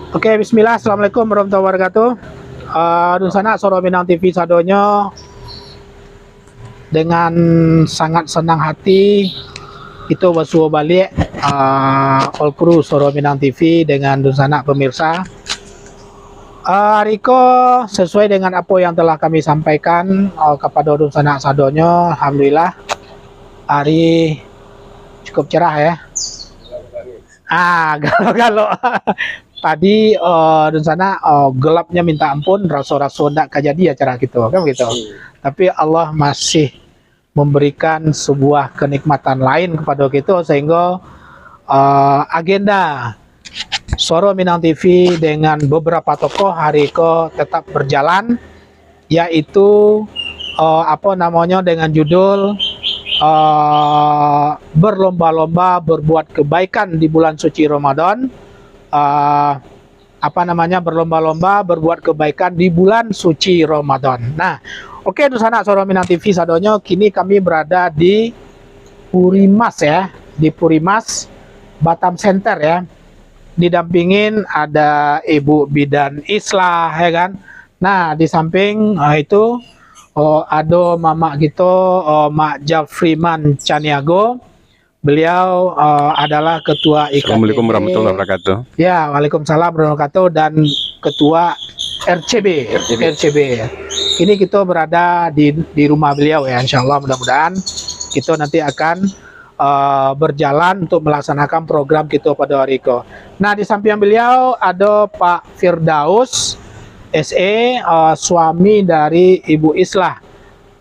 Oke, bismillah. Assalamualaikum warahmatullahi wabarakatuh. Dun sana Soro Minang TV sadonyo dengan sangat senang hati itu bersuah balik all crew Soro Minang TV dengan dun sana pemirsa. Riko sesuai dengan apa yang telah kami sampaikan kepada dun sana sadonyo, alhamdulillah hari cukup cerah ya. Kalau tadi di sana gelapnya minta ampun, raso-raso ndak kejadi acara gitu kan gitu. Tapi Allah masih memberikan sebuah kenikmatan lain kepada kita sehingga agenda Soro Minang TV dengan beberapa tokoh hari ke tetap berjalan, yaitu apa namanya dengan judul berlomba-lomba berbuat kebaikan di bulan suci Ramadan. Apa namanya berlomba-lomba berbuat kebaikan di bulan suci Ramadan. Nah, oke, di sana Soro Minang TV sadonyo, kini kami berada di Purimas ya, di Purimas Batam Center ya. Didampingin ada Ibu Bidan Islah ya kan. Nah, di samping itu ada mama gitu, Mak Jafriman Caniago. Beliau adalah ketua IKTD. Assalamualaikum warahmatullahi wabarakatuh. Ya, waalaikumsalam warahmatullahi wabarakatuh, dan ketua RCB. Ini kita berada di rumah beliau ya, insya Allah mudah-mudahan kita nanti akan berjalan untuk melaksanakan program kita pada hari itu. Nah, di samping beliau ada Pak Firdaus SE, suami dari Ibu Islah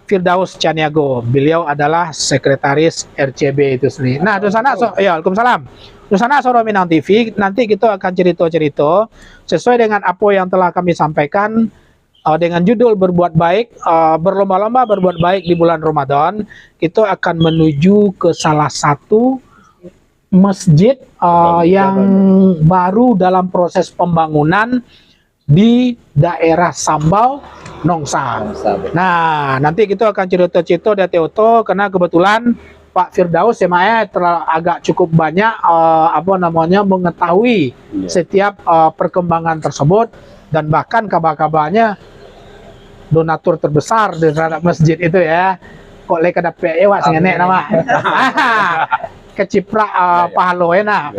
Firdaus Caniago. Beliau adalah sekretaris RCB itu sendiri. Nah, di sana ya, waalaikumsalam. Di sana Soro Minang TV nanti kita akan cerita-cerita sesuai dengan apa yang telah kami sampaikan dengan judul berbuat baik, berlomba-lomba berbuat baik di bulan Ramadan. Kita akan menuju ke salah satu masjid yang baru dalam proses pembangunan di daerah Sambau, Nongsa. Nah, nanti kita akan cerita-cerita dari Teoto karena kebetulan Pak Firdaus ya telah agak cukup banyak apa namanya mengetahui setiap perkembangan tersebut, dan bahkan kabar-kabarnya donatur terbesar di terhadap masjid itu ya. Kok lek ada PE wak sengenek nama. Keciprak pahalo enak.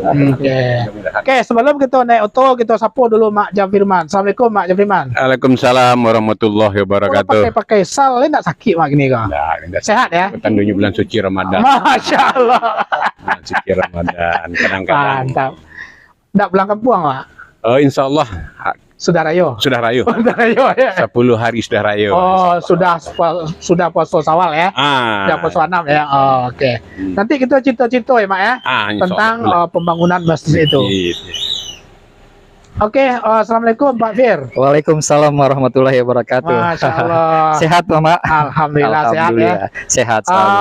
Oke, sebelum kita naik oto, kita sapa dulu Mak Jafriman. Assalamualaikum Mak Jafriman. Waalaikumsalam warahmatullahi wabarakatuh. Pakai sal, enggak sakit Mak gini kah? Enggak. Sehat ya? Tandanya bulan suci Ramadan. Masya Allah. Bulan suci Ramadan. Kadang-kadang. Mantap. Enggak pulang kampung Mak? Insya Allah sudah rayo. Sudah rayo. Sudah rayo ya. 10 hari sudah rayo. Oh, sudah puasa Sawal ya. Sudah puasa 6 ya. Oh, oke. Nanti kita cerita-cerita ya, Mak ya. Tentang pembangunan masjid itu. Oke, assalamualaikum Pak Fir. Waalaikumsalam warahmatullahi wabarakatuh. Masya Allah. Sehat Mama? Alhamdulillah sehat ya. Sehat selalu.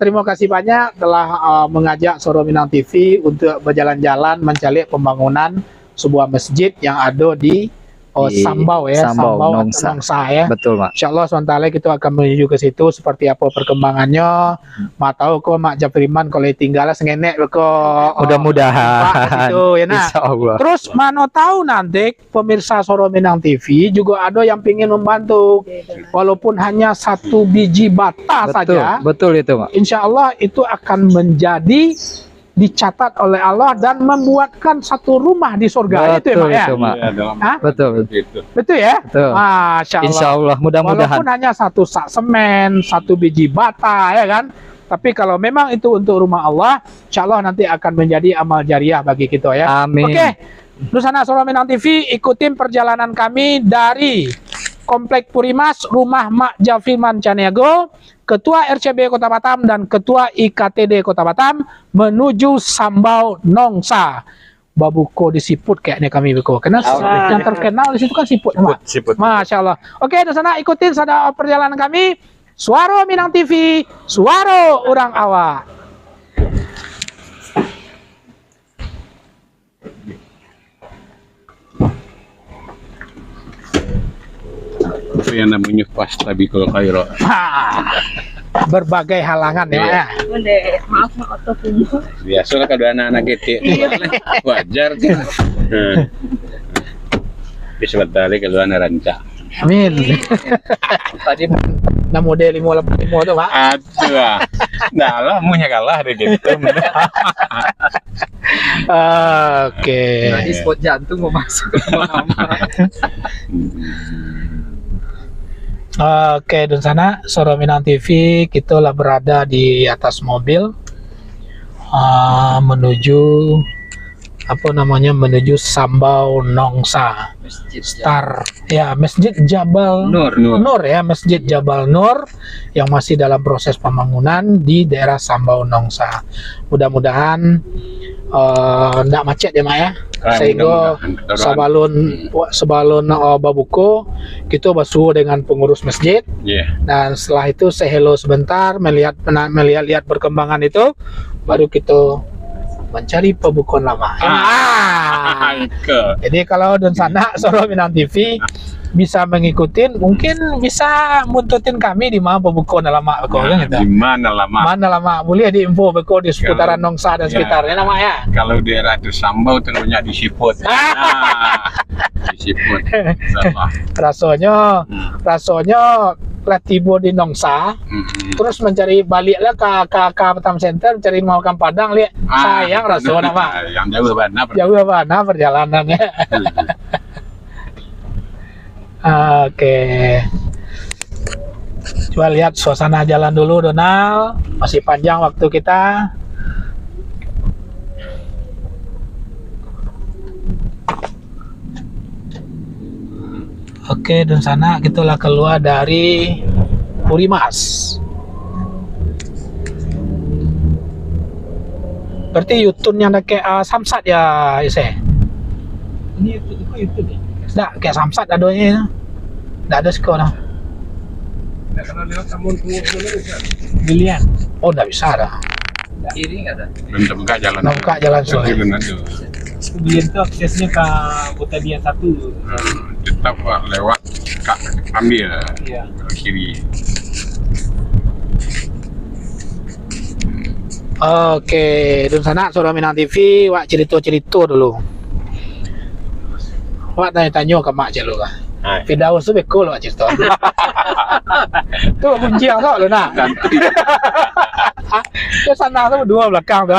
Terima kasih banyak telah mengajak Soro Minang TV untuk berjalan-jalan mencari pembangunan sebuah masjid yang ada di Sambau ya, Sambau Nongsa ya. Betul, Mak. Insyaallah SWT kita akan menuju ke situ seperti apa perkembangannya. Mak tahu kok Mak Jafriman kalau tinggal sengenek kok. Mudah-mudahan. Ya nah. Insyaallah. Terus mana tahu nanti pemirsa Soro Minang TV juga ada yang ingin membantu, walaupun hanya 1 biji bata saja. Betul itu, Mak. Insyaallah itu akan menjadi dicatat oleh Allah dan membuatkan satu rumah di surga. Betul, itu ya, Mak ya? Betul. Betul ya? Betul. Masya Allah. Insyaallah, mudah-mudahan. Walaupun hanya 1 sak semen, 1 biji bata ya kan, tapi kalau memang itu untuk rumah Allah, insyaallah nanti akan menjadi amal jariah bagi kita ya. Amin. Oke, Nusana Soro Minang TV, ikutin perjalanan kami dari Komplek Purimas, rumah Mak Jafriman Caniago, Ketua RCB Kota Batam dan Ketua IKTD Kota Batam, menuju Sambau Nongsa. Babuko di siput kayaknya kami Buko. Karena yang terkenal di situ kan siput. Masya Allah. Oke, di sana ikutin sada perjalanan kami. Suara Minang TV, suara orang awak. Itu yang namanya fastabikul khairat. Berbagai halangan ya, Mak ya. Maaf Mak Oto punya. Biasalah kalau anak-anak gitu. Wajar kan. Bismillah kalau ana rancak. Amin. Tadi Nah model 585 tuh Mak. Aduh. Nah, lah munya kalah deh gitu. Oke. tadi spot jantung mau masuk ke mama. Oke, dan sana Soro Minang TV kita lah berada di atas mobil menuju apa namanya menuju Sambau Nongsa Masjid Star ya Masjid Jabal Nur ya Masjid Jabal Nur yang masih dalam proses pembangunan di daerah Sambau Nongsa. Mudah-mudahan ndak macet ya Mak ya. Sehingga sebelum babuko kita basuh dengan pengurus masjid. Dan setelah itu say hello sebentar melihat perkembangan itu baru kita mencari pembukon lama. Jadi kalau dan sana Soro Minang TV bisa mengikuti, mungkin bisa muntutin kami di mana pembukon lama kau kan gitu. Di mana lama? Boleh di info beko di seputaran Nongsa dan sekitarnya nama ya. Kalau daerah itu Sambau terusnya di Siput. Di Siput. Rasanya tiba di Nongsa, terus mencari baliklah ke Batam Center, mencari makan Padang, lihat sayang rasanya Pak. Yang jauh mana perjalanannya. Oke. Coba lihat suasana jalan dulu Donald, masih panjang waktu kita. Oke, dan sana kita lah keluar dari Purimas. Berarti YouTube yang ada kayak Samsat ya, Ise? Ini YouTube ya? Nggak, kayak Samsat adanya. Nggak ada sekolah. Kalau lewat Sambung Bilian. Oh, nggak bisa dah. Kiri nggak ada. belum buka jalan. Nggak buka jalan soalnya. Bilian itu aksesnya ke Butadia 1. Tetap lewat ambil Iya. ke kiri. Oke, dan sana Soro Minang TV, wak cerita-cerita dulu. Wak tanya-tanya ke mak celo kah? Firdaus tu beko lo cerita. Tu bunjing tu lo nak. Ke sana tu dua belakang tu.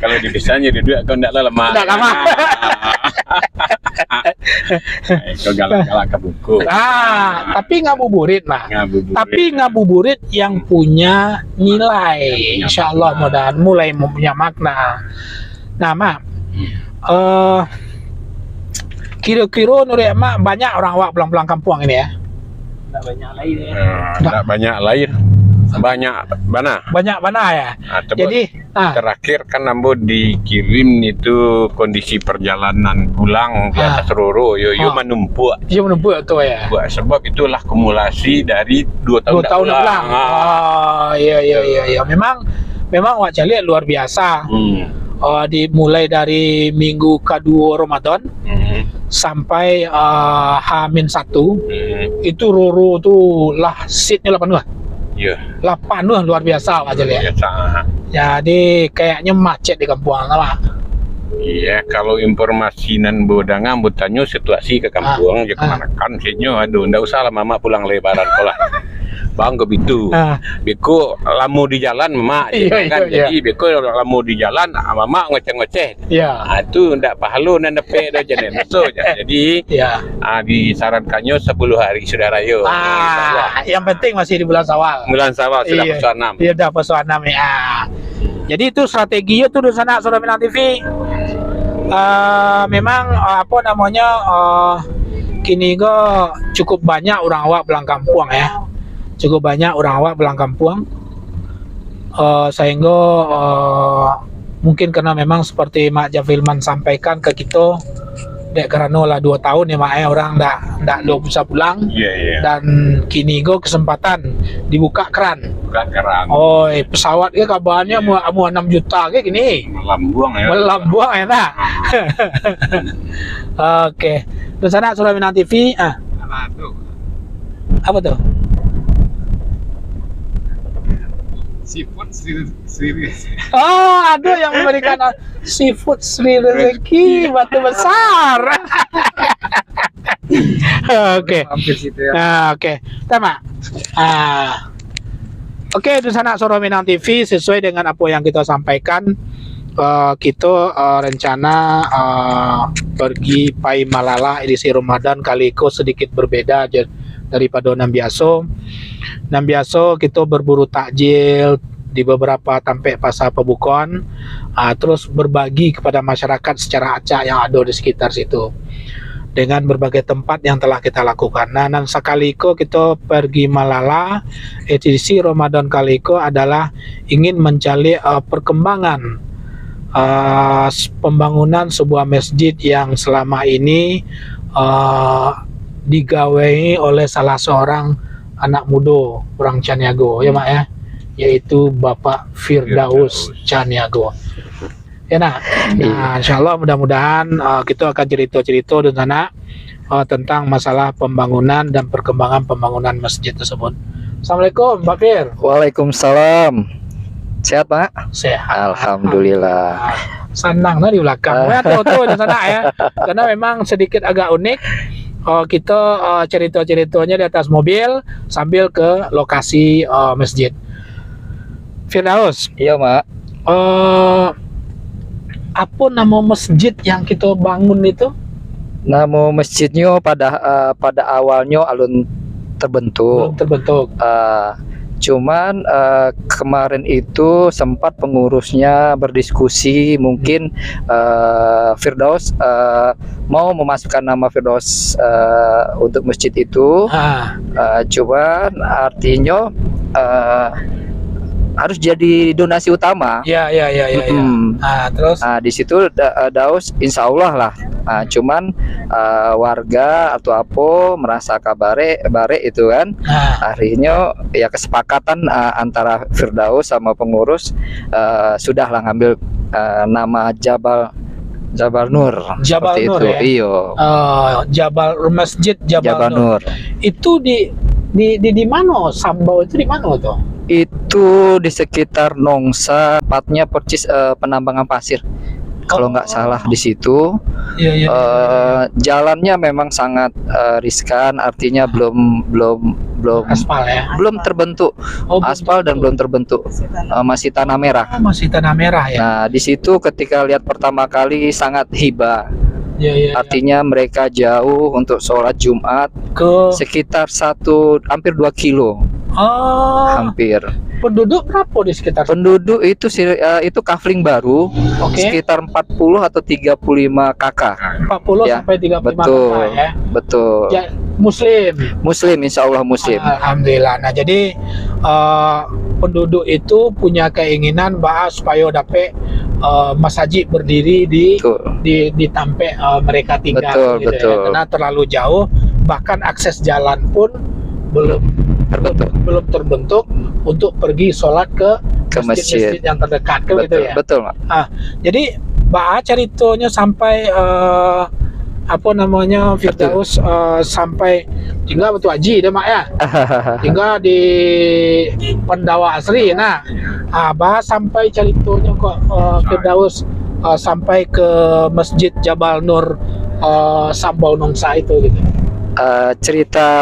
Kalau dipisahnya duduk kau ndak lama. Ndak lama. Kau galak-galak ke buku. Tapi ngabuburit mah. Tapi ngabuburit yang punya nilai. Insyaallah mudah mulai mempunyai makna. Nah, Mak. Kira-kira Nuri Mak banyak orang awak pulang-pulang kampung ini ya? Nggak banyak lain ya. Ndak banyak lain. Banyak mana ya. Jadi terakhir kan Ambo dikirim itu kondisi perjalanan pulang di atas Roro yo menumpuk. Yo menumpuk tuh ya. Sebab itulah kumulasi dari 2 tahun pulang. Iya. Memang wak calik luar biasa. Dimulai dari minggu kedua Ramadan sampai H-1 itu Roro tuh lah seatnya 8 Iya. 8 luar biasa aja lihat. Jadi kayaknya macet di kampung lah. Iya, kalau informasi nan bodangan bertanya situasi ke kampung ya kemana kan sihnya aduh ndak usah lah mama pulang lebaran kolah. Bang ke bitu. Beko lamu di jalan mama kan. Jadi beko lamu di jalan mama ngoceh-ngoceh. Iya. Itu ndak pahalu nan depe dah jane. So jadi disarankannya 10 hari sudah raya. Yang penting masih di bulan Syawal. Bulan Syawal sudah puasa 6. Iya, dah puasa 6 ya. Jadi itu strateginya tuh di sana Soro Minang TV. Memang apa namanya kini go cukup banyak orang awak pulang kampung ya. Cukup banyak orang awak pulang kampung. Sehingga mungkin karena memang seperti Mak Jafilman sampaikan ke kita dek karena lah 2 tahun ya Mak orang ndak bisa pulang. Dan kini go kesempatan dibuka keran. Pesawat ke kabarnya mau 6 juta ke gini. Melambuang ya nak. Oke. Terus sana Soro Minang TV. Apa tuh? Seafood Sri. Oh, ada yang memberikan seafood Sri Rezeki batu besar. Oke. Hampir situ ya. Oke. Tama. Oke, di sana Soro Minang TV sesuai dengan apa yang kita sampaikan. Kita rencana pergi Pai Malala edisi Ramadan kali itu sedikit berbeda daripada Nambiaso. Nambiaso kita berburu takjil di beberapa tempat pasar pembukuan, terus berbagi kepada masyarakat secara acak yang ada di sekitar situ dengan berbagai tempat yang telah kita lakukan. Nah, dan sekali itu kita pergi Malala edisi Ramadan kali itu adalah ingin mencari perkembangan pembangunan sebuah masjid yang selama ini digawe oleh salah seorang anak muda orang Caniago, ya Mak ya, yaitu Bapak Firdaus Caniago. Ya nah, insya Allah mudah-mudahan kita akan cerita-cerita di sana tentang masalah pembangunan dan perkembangan pembangunan masjid tersebut. Assalamualaikum Pak Fir. Waalaikumsalam. Sehat Pak? Sehat. Alhamdulillah. Senang di belakang. Ya tuh di sana ya. Karena memang sedikit agak unik. Kita cerita-ceritanya di atas mobil sambil ke lokasi masjid. Firdaus. Iya Mak. Apa nama masjid yang kita bangun itu? Nama masjidnya pada awalnya alun terbentuk. Belum terbentuk. Cuman kemarin itu sempat pengurusnya berdiskusi mungkin Firdaus mau memasukkan nama Firdaus untuk masjid itu. Cuman artinya harus jadi donasi utama. Ya. Terus? Di situ Daus insya Allah lah. Cuman warga atau apa merasa kabare itu kan. Akhirnya ya kesepakatan antara Firdaus sama pengurus sudahlah ngambil nama Jabal Nur. Jabal seperti Nur itu. ya? Iyo. Masjid Jabal Nur. Itu di mana? Sambau itu di mana tuh? Itu di sekitar Nongsa, tepatnya persis penambangan pasir. Kalau nggak salah di situ. Jalannya memang sangat riskan, artinya belum aspal ya. Belum terbentuk aspal dan belum terbentuk, masih tanah merah. Masih tanah merah ya. Nah di situ ketika lihat pertama kali sangat hibah. Artinya mereka jauh untuk sholat Jumat ke sekitar hampir 2 kilo. Hampir. Penduduk berapa di sekitar? Penduduk itu kafling baru, sekitar 40 atau 35 kakak. 40 ya, sampai 35 betul, kakak ya. Betul. Ya, Muslim, insya Allah Muslim. Alhamdulillah. Nah jadi penduduk itu punya keinginan supaya dapat masjid berdiri di tempat mereka tinggal. Betul. Karena terlalu jauh, bahkan akses jalan pun belum terbentuk untuk pergi sholat ke masjid yang terdekat gitu ya. Betul, Mak. Jadi ceritanya sampai Firdaus sampai tinggal betul haji deh Mak ya. Tinggal di Pendawa Asri. Nah, sampai ceritanya kok Firdaus sampai ke Masjid Jabal Nur Sambau Nongsa itu gitu.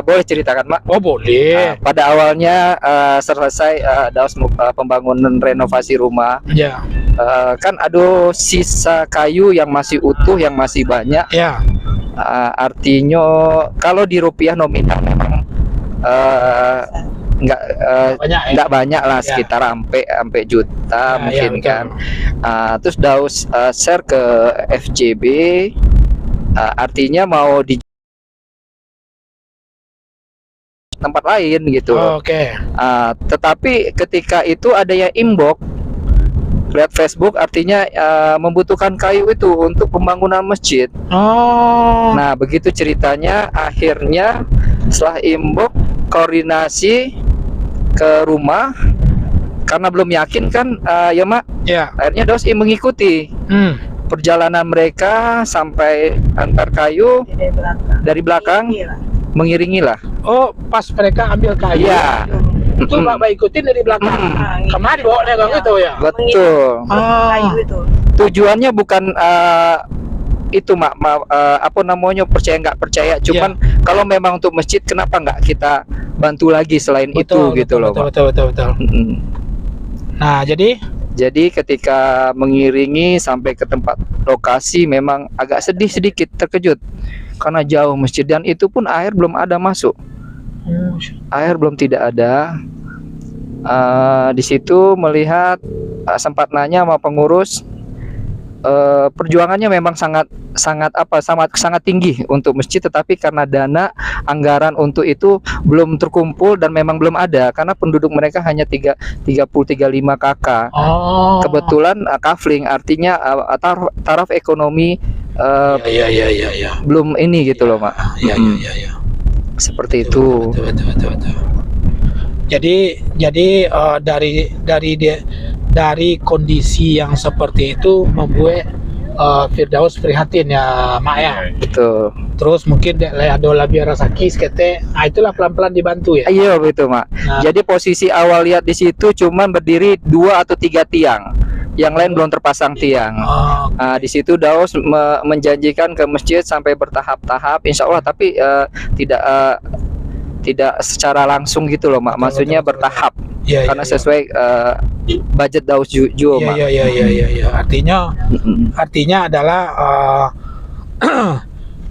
Boleh ceritakan Mak? Oh boleh. Pada awalnya selesai Daus pembangunan renovasi rumah. Ya. Kan ada sisa kayu yang masih utuh, yang masih banyak. Ya. Artinya kalau di rupiah nominal memang nggak banyak lah, sekitar sampai juta mungkin kan. Terus Daus share ke FJB, artinya mau di tempat lain gitu. Tetapi ketika itu ada yang inbox lihat Facebook, artinya membutuhkan kayu itu untuk pembangunan masjid. Nah begitu ceritanya, akhirnya setelah inbox koordinasi ke rumah karena belum yakin kan, ya Mak. Akhirnya Daus mengikuti perjalanan mereka sampai antar kayu dari belakang. Mengiringi lah. Pas mereka ambil kayu. Itu Bapak ikutin dari belakang. Kemana dibawanya Kang itu ya? Betul. Kayu itu. Tujuannya bukan itu apa namanya, percaya nggak percaya, cuman kalau memang untuk masjid kenapa nggak kita bantu lagi selain itu gitu loh, Pak. Betul. Nah, jadi ketika mengiringi sampai ke tempat lokasi memang agak sedih sedikit, terkejut karena jauh masjid dan itu pun air belum ada masuk. Air belum tidak ada. Di situ melihat sempat nanya sama pengurus, perjuangannya memang sangat tinggi untuk masjid, tetapi karena dana anggaran untuk itu belum terkumpul dan memang belum ada karena penduduk mereka hanya 35 kakak. Kebetulan kafling artinya taraf ekonomi belum ini gitu loh, Mak. Seperti itu. Betul. Jadi dari kondisi yang seperti itu membuat Firdaus prihatin ya, Mak ya. Betul. Terus mungkin ada lebih rasa kis kete, itulah pelan-pelan dibantu ya. Iya betul, Mak. Nah. Jadi posisi awal lihat di situ cuman berdiri 2 atau 3 tiang. Yang lain belum terpasang tiang. Di situ Daus menjanjikan ke masjid sampai bertahap-tahap, insya Allah, tapi tidak secara langsung gitu loh, Mak. Maksudnya bertahap. Karena sesuai budget Daus juga, Mak. Iya. Artinya adalah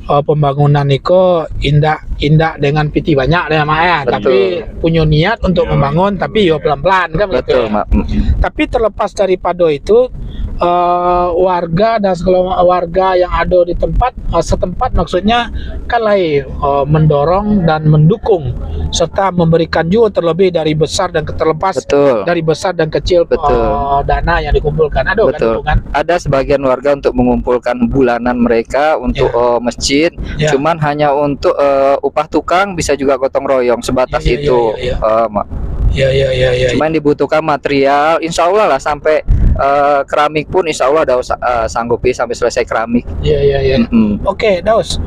pembangunan itu indah dengan piti banyak ya, Mak ya. Tapi punya niat untuk membangun, tapi yo pelan-pelan kan. Betul, Mak. Tapi terlepas daripada itu, warga dan segala warga yang ada di setempat maksudnya kan mendorong dan mendukung serta memberikan juga terlebih dari besar dan terlepas dari besar dan kecil dana yang dikumpulkan. Kan? Ada sebagian warga untuk mengumpulkan bulanan mereka untuk masjid, cuman hanya untuk upah tukang, bisa juga gotong royong sebatas itu. Mak. Cuman dibutuhkan material, insya Allah lah sampai keramik pun insya Allah Daus sanggupi sampai selesai keramik. Oke, Daus,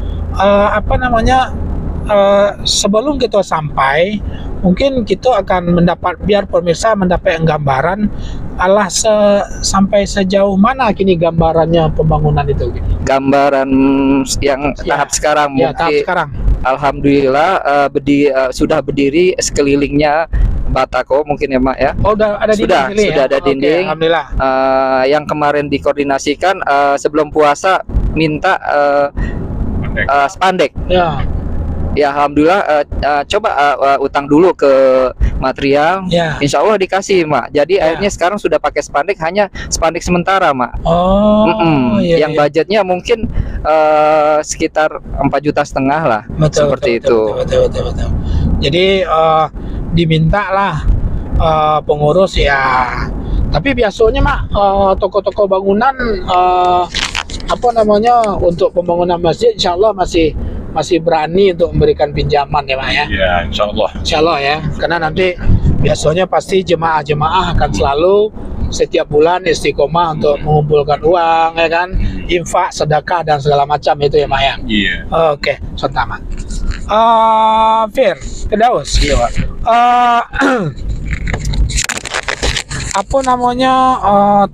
sebelum kita sampai, mungkin kita akan biar pemirsa mendapat gambaran sampai sejauh mana kini gambarannya pembangunan itu. Gambaran yang tahap sekarang mungkin. Tahap sekarang. Alhamdulillah sudah berdiri sekelilingnya batako mungkin ya, Mak ya. Udah ada dinding. Sudah ada dinding. Alhamdulillah. Yang kemarin dikoordinasikan sebelum puasa minta spandek. Ya alhamdulillah, coba utang dulu ke material, insya Allah dikasih, Mak. Jadi akhirnya sekarang sudah pakai spandek, hanya spandek sementara, Mak. Yang budgetnya mungkin sekitar 4,5 juta lah. Seperti itu. Betul. Jadi dimintalah pengurus ya. Tapi biasanya, Mak, toko-toko bangunan untuk pembangunan masjid insya Allah masih berani untuk memberikan pinjaman ya, Mak ya. Iya, insya Allah ya, karena nanti biasanya pasti jemaah akan selalu setiap bulan istiqomah untuk mengumpulkan uang ya kan, infak, sedekah dan segala macam itu ya, Mak ya. Iya. Oke, sama. Firdaus.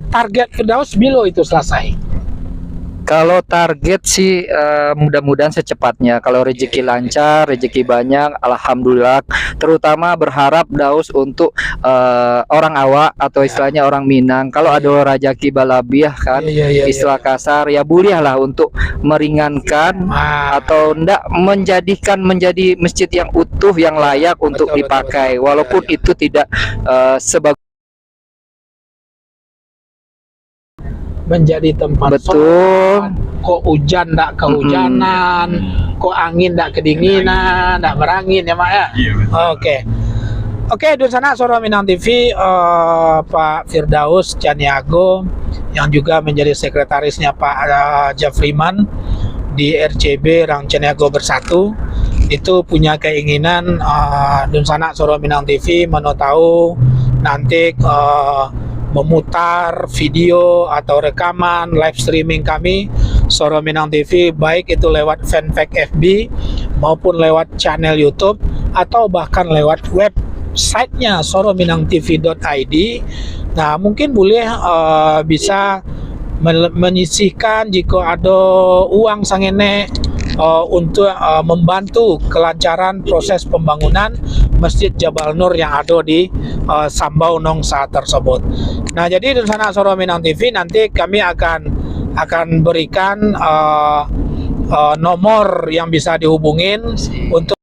Target Firdaus bilo itu selesai? Kalau target sih mudah-mudahan secepatnya. Kalau rezeki lancar, rezeki banyak, alhamdulillah. Terutama berharap Daus untuk orang awak atau istilahnya orang Minang. Kalau ada rezeki balabiah kan, istilah kasar ya, boleh lah untuk meringankan atau ndak menjadi masjid yang utuh, yang layak untuk dipakai. Walaupun itu tidak sebagus menjadi tempat sholat, kok hujan ndak kehujanan, kok angin ndak kedinginan, ndak berangin ya, Mak ya. Oke, di sana Suara Minang TV, Pak Firdaus Caniago yang juga menjadi sekretarisnya Pak Jafriman di RCB Rang Caniago Bersatu itu punya keinginan di sana Suara Minang TV mau tahu nanti memutar video atau rekaman live streaming kami Suara Minang TV, baik itu lewat fanpage FB maupun lewat channel YouTube atau bahkan lewat web site-nya sorominangtv.id. Nah, mungkin boleh bisa menyisihkan jika ada uang sangene untuk membantu kelancaran proses pembangunan Masjid Jabal Nur yang ada di Sambau Nongsa tersebut. Nah, jadi di sana Soro Minang TV nanti kami akan berikan nomor yang bisa dihubungin untuk.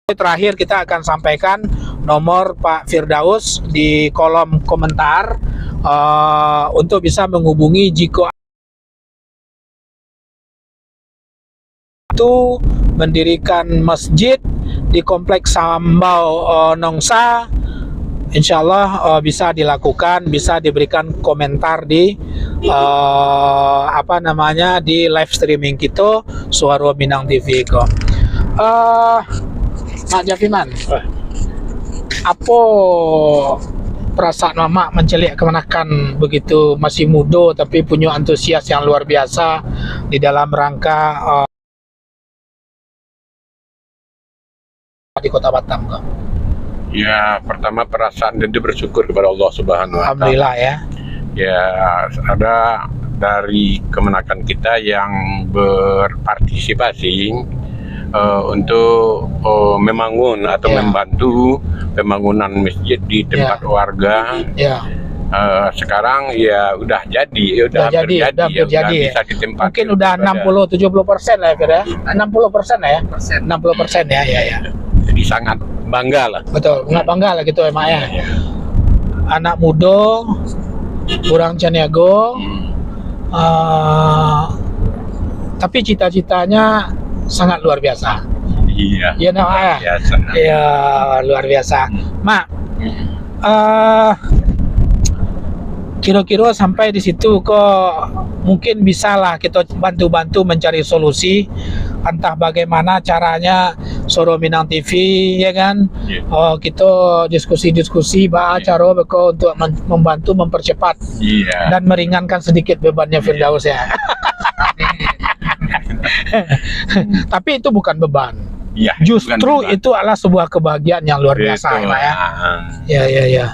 Terakhir kita akan sampaikan nomor Pak Firdaus di kolom komentar untuk bisa menghubungi jika itu mendirikan masjid di kompleks Sambau Nongsa. Insya Allah bisa dilakukan, bisa diberikan komentar di di live streaming kita Suara Minang TV kok. Mak Jafiman, apa perasaan Mama mencelik kemenakan begitu masih muda tapi punya antusias yang luar biasa di dalam rangka di Kota Batam kok? Ya, pertama perasaan dan bersyukur kepada Allah Subhanahu wa Ta'ala. Alhamdulillah ya. Ya, ada dari kemenakan kita yang berpartisipasi untuk membangun atau membantu pembangunan masjid di tempat warga. Ya. Sekarang ya udah jadi, udah hampir jadi, bisa ditempati. Mungkin udah 60-70% lah ya, Fir, ya. 60% ya. 60% ya, ya. Jadi sangat bangga lah. Betul, nggak bangga lah gitu emak ya. Anak muda, kurang caniago, tapi cita-citanya sangat luar biasa. Iya. Iya, nah, biasa. Iya, luar biasa. Mak, kira-kira sampai di situ kok mungkin bisalah kita bantu-bantu mencari solusi, entah bagaimana caranya Soro Minang TV ya kan. Kita diskusi-diskusi cara untuk membantu mempercepat dan meringankan sedikit bebannya Firdaus ya. Tapi itu bukan beban. Ya, justru itu adalah sebuah kebahagiaan yang luar biasa ya. Ya.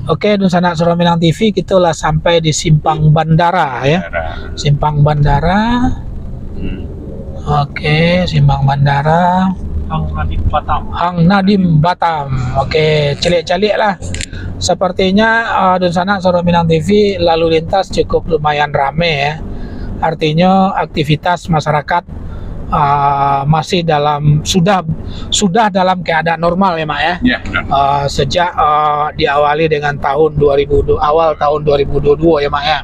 Oke, di sana Soro Minang TV kita lah sampai di Simpang Bandara ya. Simpang Bandara. Oke, Simpang Bandara. Hang Nadim Batam. Hang Nadim Batam. Oke, celik-celik lah. Sepertinya di sana Soro Minang TV lalu lintas cukup lumayan rame ya. Artinya aktivitas masyarakat masih sudah dalam keadaan normal ya Mak ya. Sejak diawali dengan awal tahun 2022 ya Mak ya.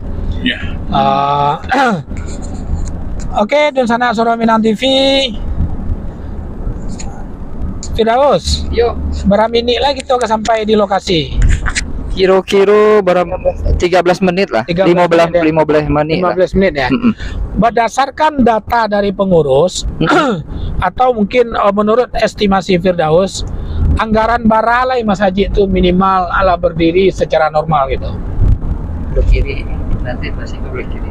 Oke, di sana Soro Minang TV. Firdaus, Yuk, berapa menit lagi kita sampai di lokasi? kira-kira 13 menit lah. 15 menit. 15 menit ya. Berdasarkan data dari pengurus atau mungkin menurut estimasi Firdaus, anggaran baralai Mas Haji itu minimal ala berdiri secara normal gitu. Belok kiri, nanti masih ke belok kiri.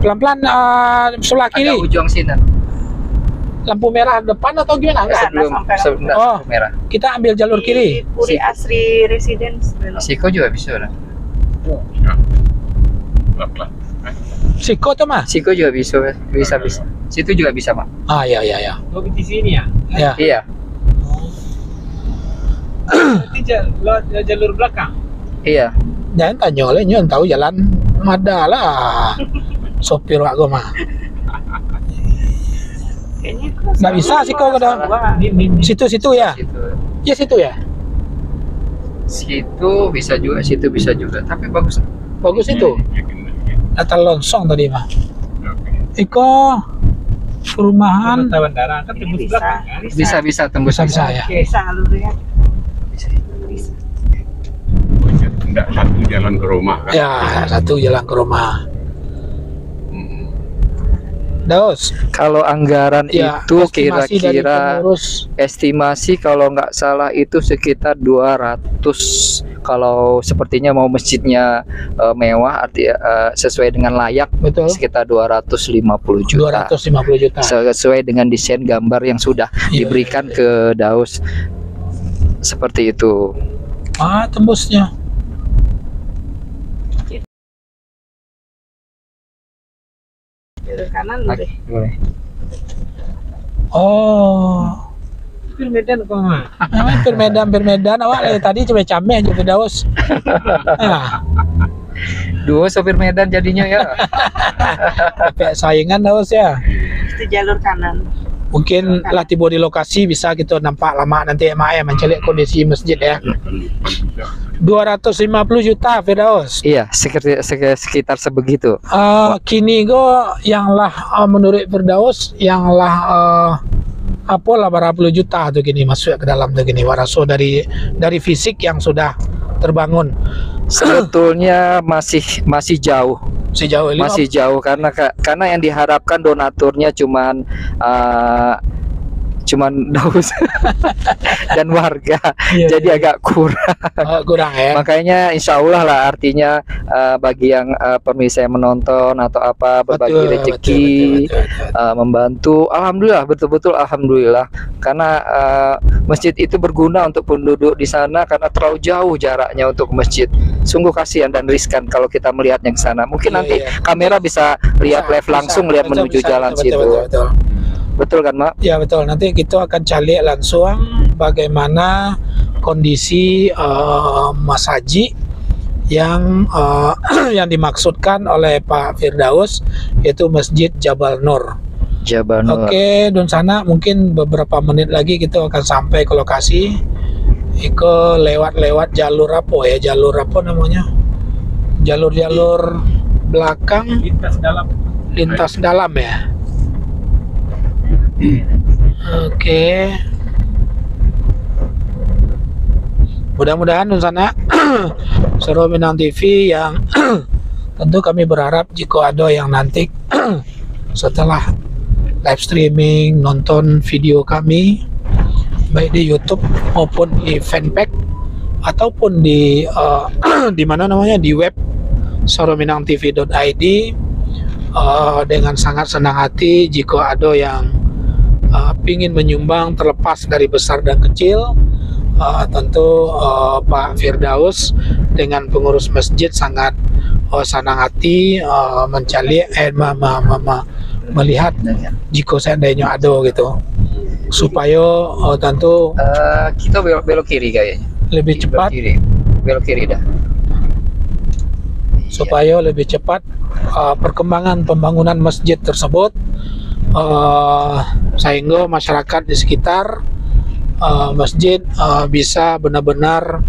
Pelan-pelan sebelah kiri. Ada ujung sini. Lampu merah depan atau gimana? Sebelum lampu merah. Kita ambil jalur kiri. Puri Asri Residence belok. Siko juga bisa lah. Siko tuh mah? Siko juga bisa. Situ juga bisa Mak. Ya. Oh, di sini ya? Ya. Iya. Nanti jalur belakang. Iya. Jangan tanya oleh nyon tahu jalan ada lah. Sopir aku mah. Nggak bisa sih kau kadang. Situ ya. Ya situ ya. Situ bisa juga. Tapi bagus. Bagus itu. Data longsong tadi mah. Iko perumahan. Bandara kan tembus belakang kan? Bisa tembus Bisa ya. Bisa alurnya. Enggak satu jalan ke rumah kan? Ya, satu jalan ke rumah. Daus? Kalau anggaran Ya, itu estimasi dari kira-kira pengurus. estimasi kalau nggak salah itu sekitar 200. Kalau sepertinya mau masjidnya mewah sesuai dengan layak Betul. sekitar 250 juta. 250 juta. Sesuai dengan desain gambar yang sudah Iya, diberikan ke Daus. Seperti itu. Ah, tembusnya. Jalur kanan deh. Boleh. Oh. Pir Medan kok mah. Namanya Pirmedan awak dari tadi coba cameh aja Firdaus. Nah, Dua sopir Medan jadinya ya. kayak saingan Daus ya. Itu jalur kanan. Mungkin lah tiba di lokasi bisa kita nampak lama nanti emak mencari kondisi masjid ya. 250 juta Firdaus. Iya, sekitar sebegitu. Kini go yang lah menurut Firdaus yang lah apa lah berapa juta tuh gini masuk ke dalam tuh gini waraso dari fisik yang sudah terbangun. Sebetulnya masih jauh. Sejauh ini Masih jauh karena yang diharapkan donaturnya cuman Daus dan warga, Iya, jadi agak kurang. kurang ya. Makanya insya Allah lah artinya bagi yang pemirsa yang menonton atau apa berbagi rezeki, membantu, alhamdulillah, betul-betul alhamdulillah, karena masjid itu berguna untuk penduduk di sana karena terlalu jauh jaraknya untuk masjid. Sungguh kasihan dan riskan kalau kita melihatnya ke sana. Mungkin nanti kamera bisa lihat live langsung, lihat menuju jalan situ. Betul kan, Mak? Ya betul. Nanti kita akan cari langsung bagaimana kondisi Mas Haji yang yang dimaksudkan oleh Pak Firdaus, yaitu Masjid Jabal Nur. Jabal Nur. Oke, dan sana mungkin beberapa menit lagi kita akan sampai ke lokasi. Iko lewat jalur apa ya? Jalur apa namanya? Jalur belakang lintas dalam ya. Oke. Mudah-mudahan di sana Suro Minang TV yang tentu kami berharap jika ada yang nanti setelah live streaming nonton video kami baik di YouTube maupun di fanpage ataupun di di mana namanya di web sorominangtv.id, dengan sangat senang hati jika ada yang ingin menyumbang terlepas dari besar dan kecil. Tentu Pak Firdaus dengan pengurus masjid sangat senang hati mencari melihat jika seandainya ada gitu, supaya tentu Kita belok kiri kayaknya. lebih cepat, Belok kiri dah. supaya lebih cepat perkembangan pembangunan masjid tersebut, sehingga masyarakat di sekitar masjid bisa benar-benar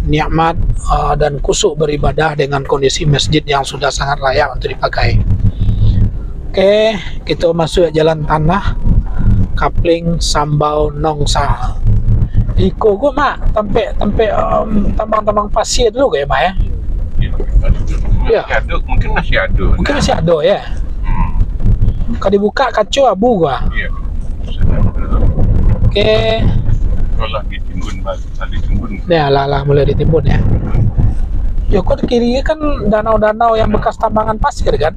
nikmat dan khusyuk beribadah dengan kondisi masjid yang sudah sangat layak untuk dipakai. Oke, kita masuk jalan tanah Kapling Sambau Nongsa. Iko gua mak tempe tambang pasir dulu kayak mak ya. Ya. Mungkin masih ada. Mungkin masih ada ya. Kalau dibuka kacau abu gua. Iya. Oke. Kalau ditimbun tadi timbun. Ya lah mulai ditimbun ya. Ya kok di kirinya kan danau-danau yang bekas tambangan pasir kan.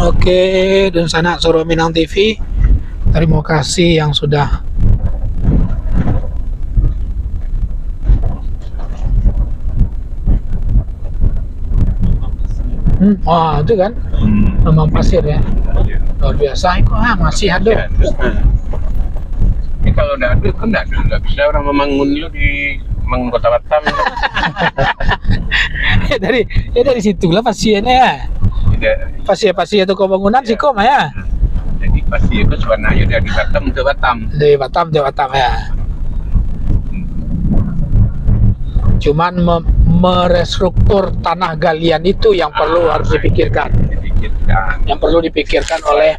Oke, dan sana Suro Minang TV. Terima kasih yang sudah wah itu kan tambang pasir ya, luar biasa. Itu masih ada. Ini kalau udah ada kan nggak bisa orang membangun lu di Mangun Kota Batam. dari situlah pasiennya ya. Pasir itu bangunan sih kok ya. Jadi pasir itu warnanya dari Batam ke Batam. Dari Batam ke Batam ya. Cuman merestruktur tanah galian itu yang perlu harus dipikirkan. Yang perlu dipikirkan oleh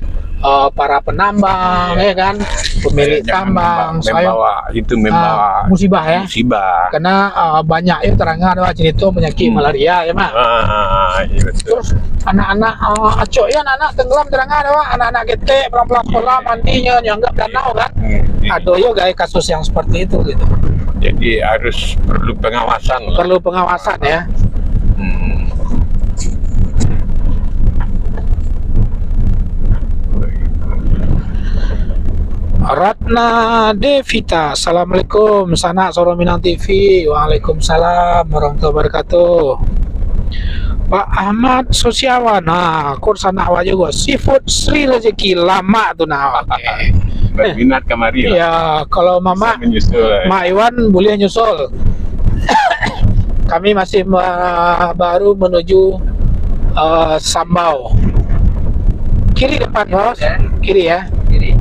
para penambang ya kan, pemilik Jangan tambang, membawa musibah ya. musibah. Karena banyak itu terangnya ada cerita penyakit malaria ya mak. Iya betul. Terus anak-anak acok ya, anak-anak tenggelam terangnya ada Pak. Anak-anak ketek pulang sekolah mandinya nyanggap danau kan. Ada ya guys kasus yang seperti itu gitu. Jadi harus perlu pengawasan lah. Perlu pengawasan ya. Ratna Devita, Assalamualaikum, Sanak Soro Minang TV. Waalaikumsalam warahmatullahi wabarakatuh. Pak Ahmad Sosiawan, kur sanak wa juga seafood Sri Rezeki lama tuh oke. Berminat kemari lah. Ya, kalau Mama Menyusul. Mak Iwan boleh nyusul. Kami masih baru menuju Sambau. Kiri depan, Bos. Kiri ya. Kiri.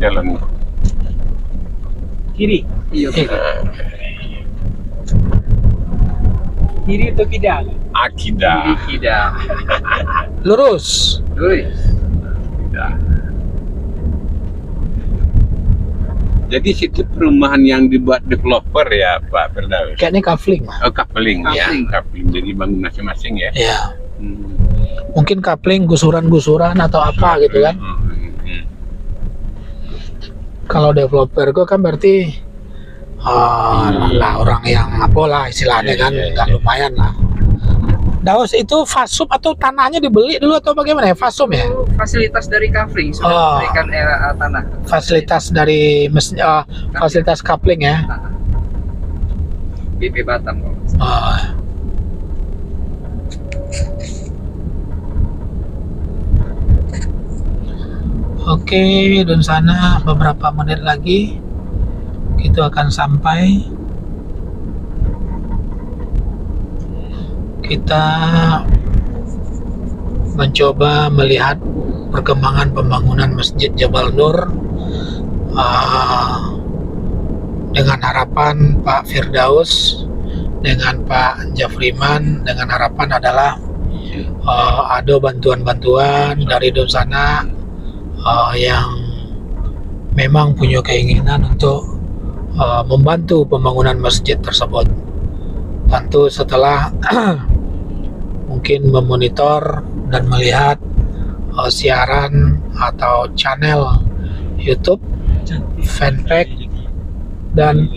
Jalan. Kiri. Iya. Kiri atau kidal? Akidah. Tidak. Lurus. Jadi situ perumahan yang dibuat developer ya Pak Firdaus. Kayaknya kafling. Oh, coupling ya, Coupling. coupling. Jadi bangun masing-masing ya. Ya. Hmm. Mungkin kafling gusuran-gusuran atau apa gitu kan. Kalau developer gue kan berarti lah orang yang apa lah istilahnya kan nggak lumayan lah. Daus itu fasum atau tanahnya dibeli dulu atau bagaimana ya? Fasum ya? Fasilitas dari Kafling sudah memberikan tanah. Fasilitas dari fasilitas coupling ya. BP Batam. Oke, dan sana beberapa menit lagi kita akan sampai. Kita mencoba melihat perkembangan pembangunan Masjid Jabal Nur dengan harapan Pak Firdaus dengan Pak Jafriman, dengan harapan adalah ada bantuan-bantuan dari Donsana yang memang punya keinginan untuk membantu pembangunan masjid tersebut. Tentu setelah mungkin memonitor dan melihat siaran atau channel YouTube, fanpage dan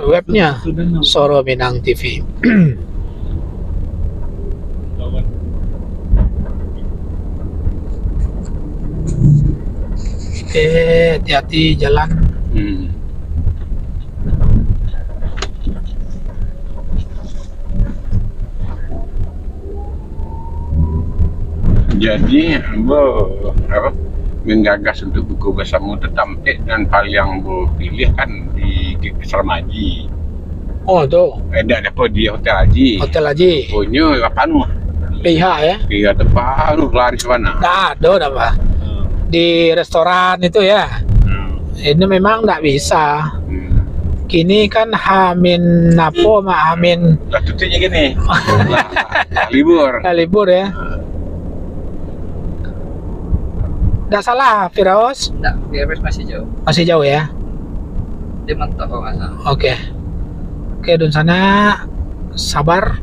webnya Soro Minang TV. Oke, hati-hati jalan. Jadi, menggagas untuk buku bersama tetampek dan yang pilih kan di Asrama Haji. Oh tuh, Ada apa di Hotel Haji. Hotel Haji. Punya apa nu? PH ya? Iya depan nu laris mana? Nah, ada apa? Di restoran itu ya. Ini memang nggak bisa. Kini kan Hamin Napo mak Hamin Lah tutupnya gini. Libur. libur ya. Nggak salah, Firaos? Enggak, BRS masih jauh. Masih jauh ya? Dia mentok kalau nggak salah. Oke. Oke, dan sana sabar.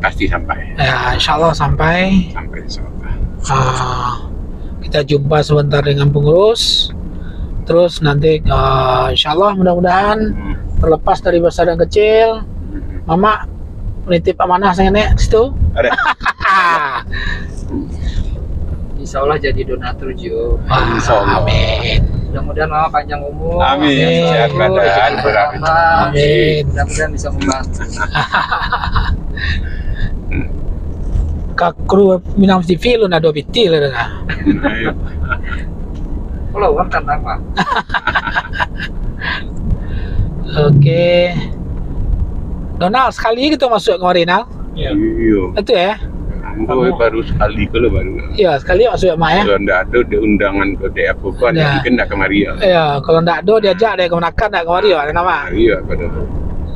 Pasti sampai. Ya, insya Allah sampai. Sampai insyaallah. Kita jumpa sebentar dengan pengurus. Terus nanti insya Allah mudah-mudahan terlepas dari besar dan kecil. Mama menitip amanah saya nek situ. Ada. Insya Allah jadi donatur Jo. Insyaallah. Amin. Mudah-mudahan Mama panjang umur. Amin. Sehat badan, rezeki bertambah. Amin. Mudah-mudahan bisa membantu. Kak kru Minang TV lu nado bitil na. Follower kan apa? Oke. Donald sekali gitu masuk kemarin Al. Iya. Itu ya. Gue baru sekali kalau baru. Iya, sekali masuk ya, Mak ya. Kalau ndak ada di undangan ke dia apa Ada. mungkin ndak kemari ya. Iya, kalau ndak ada diajak dia kemenakan ndak kemari ya, ada nama. Iya pada.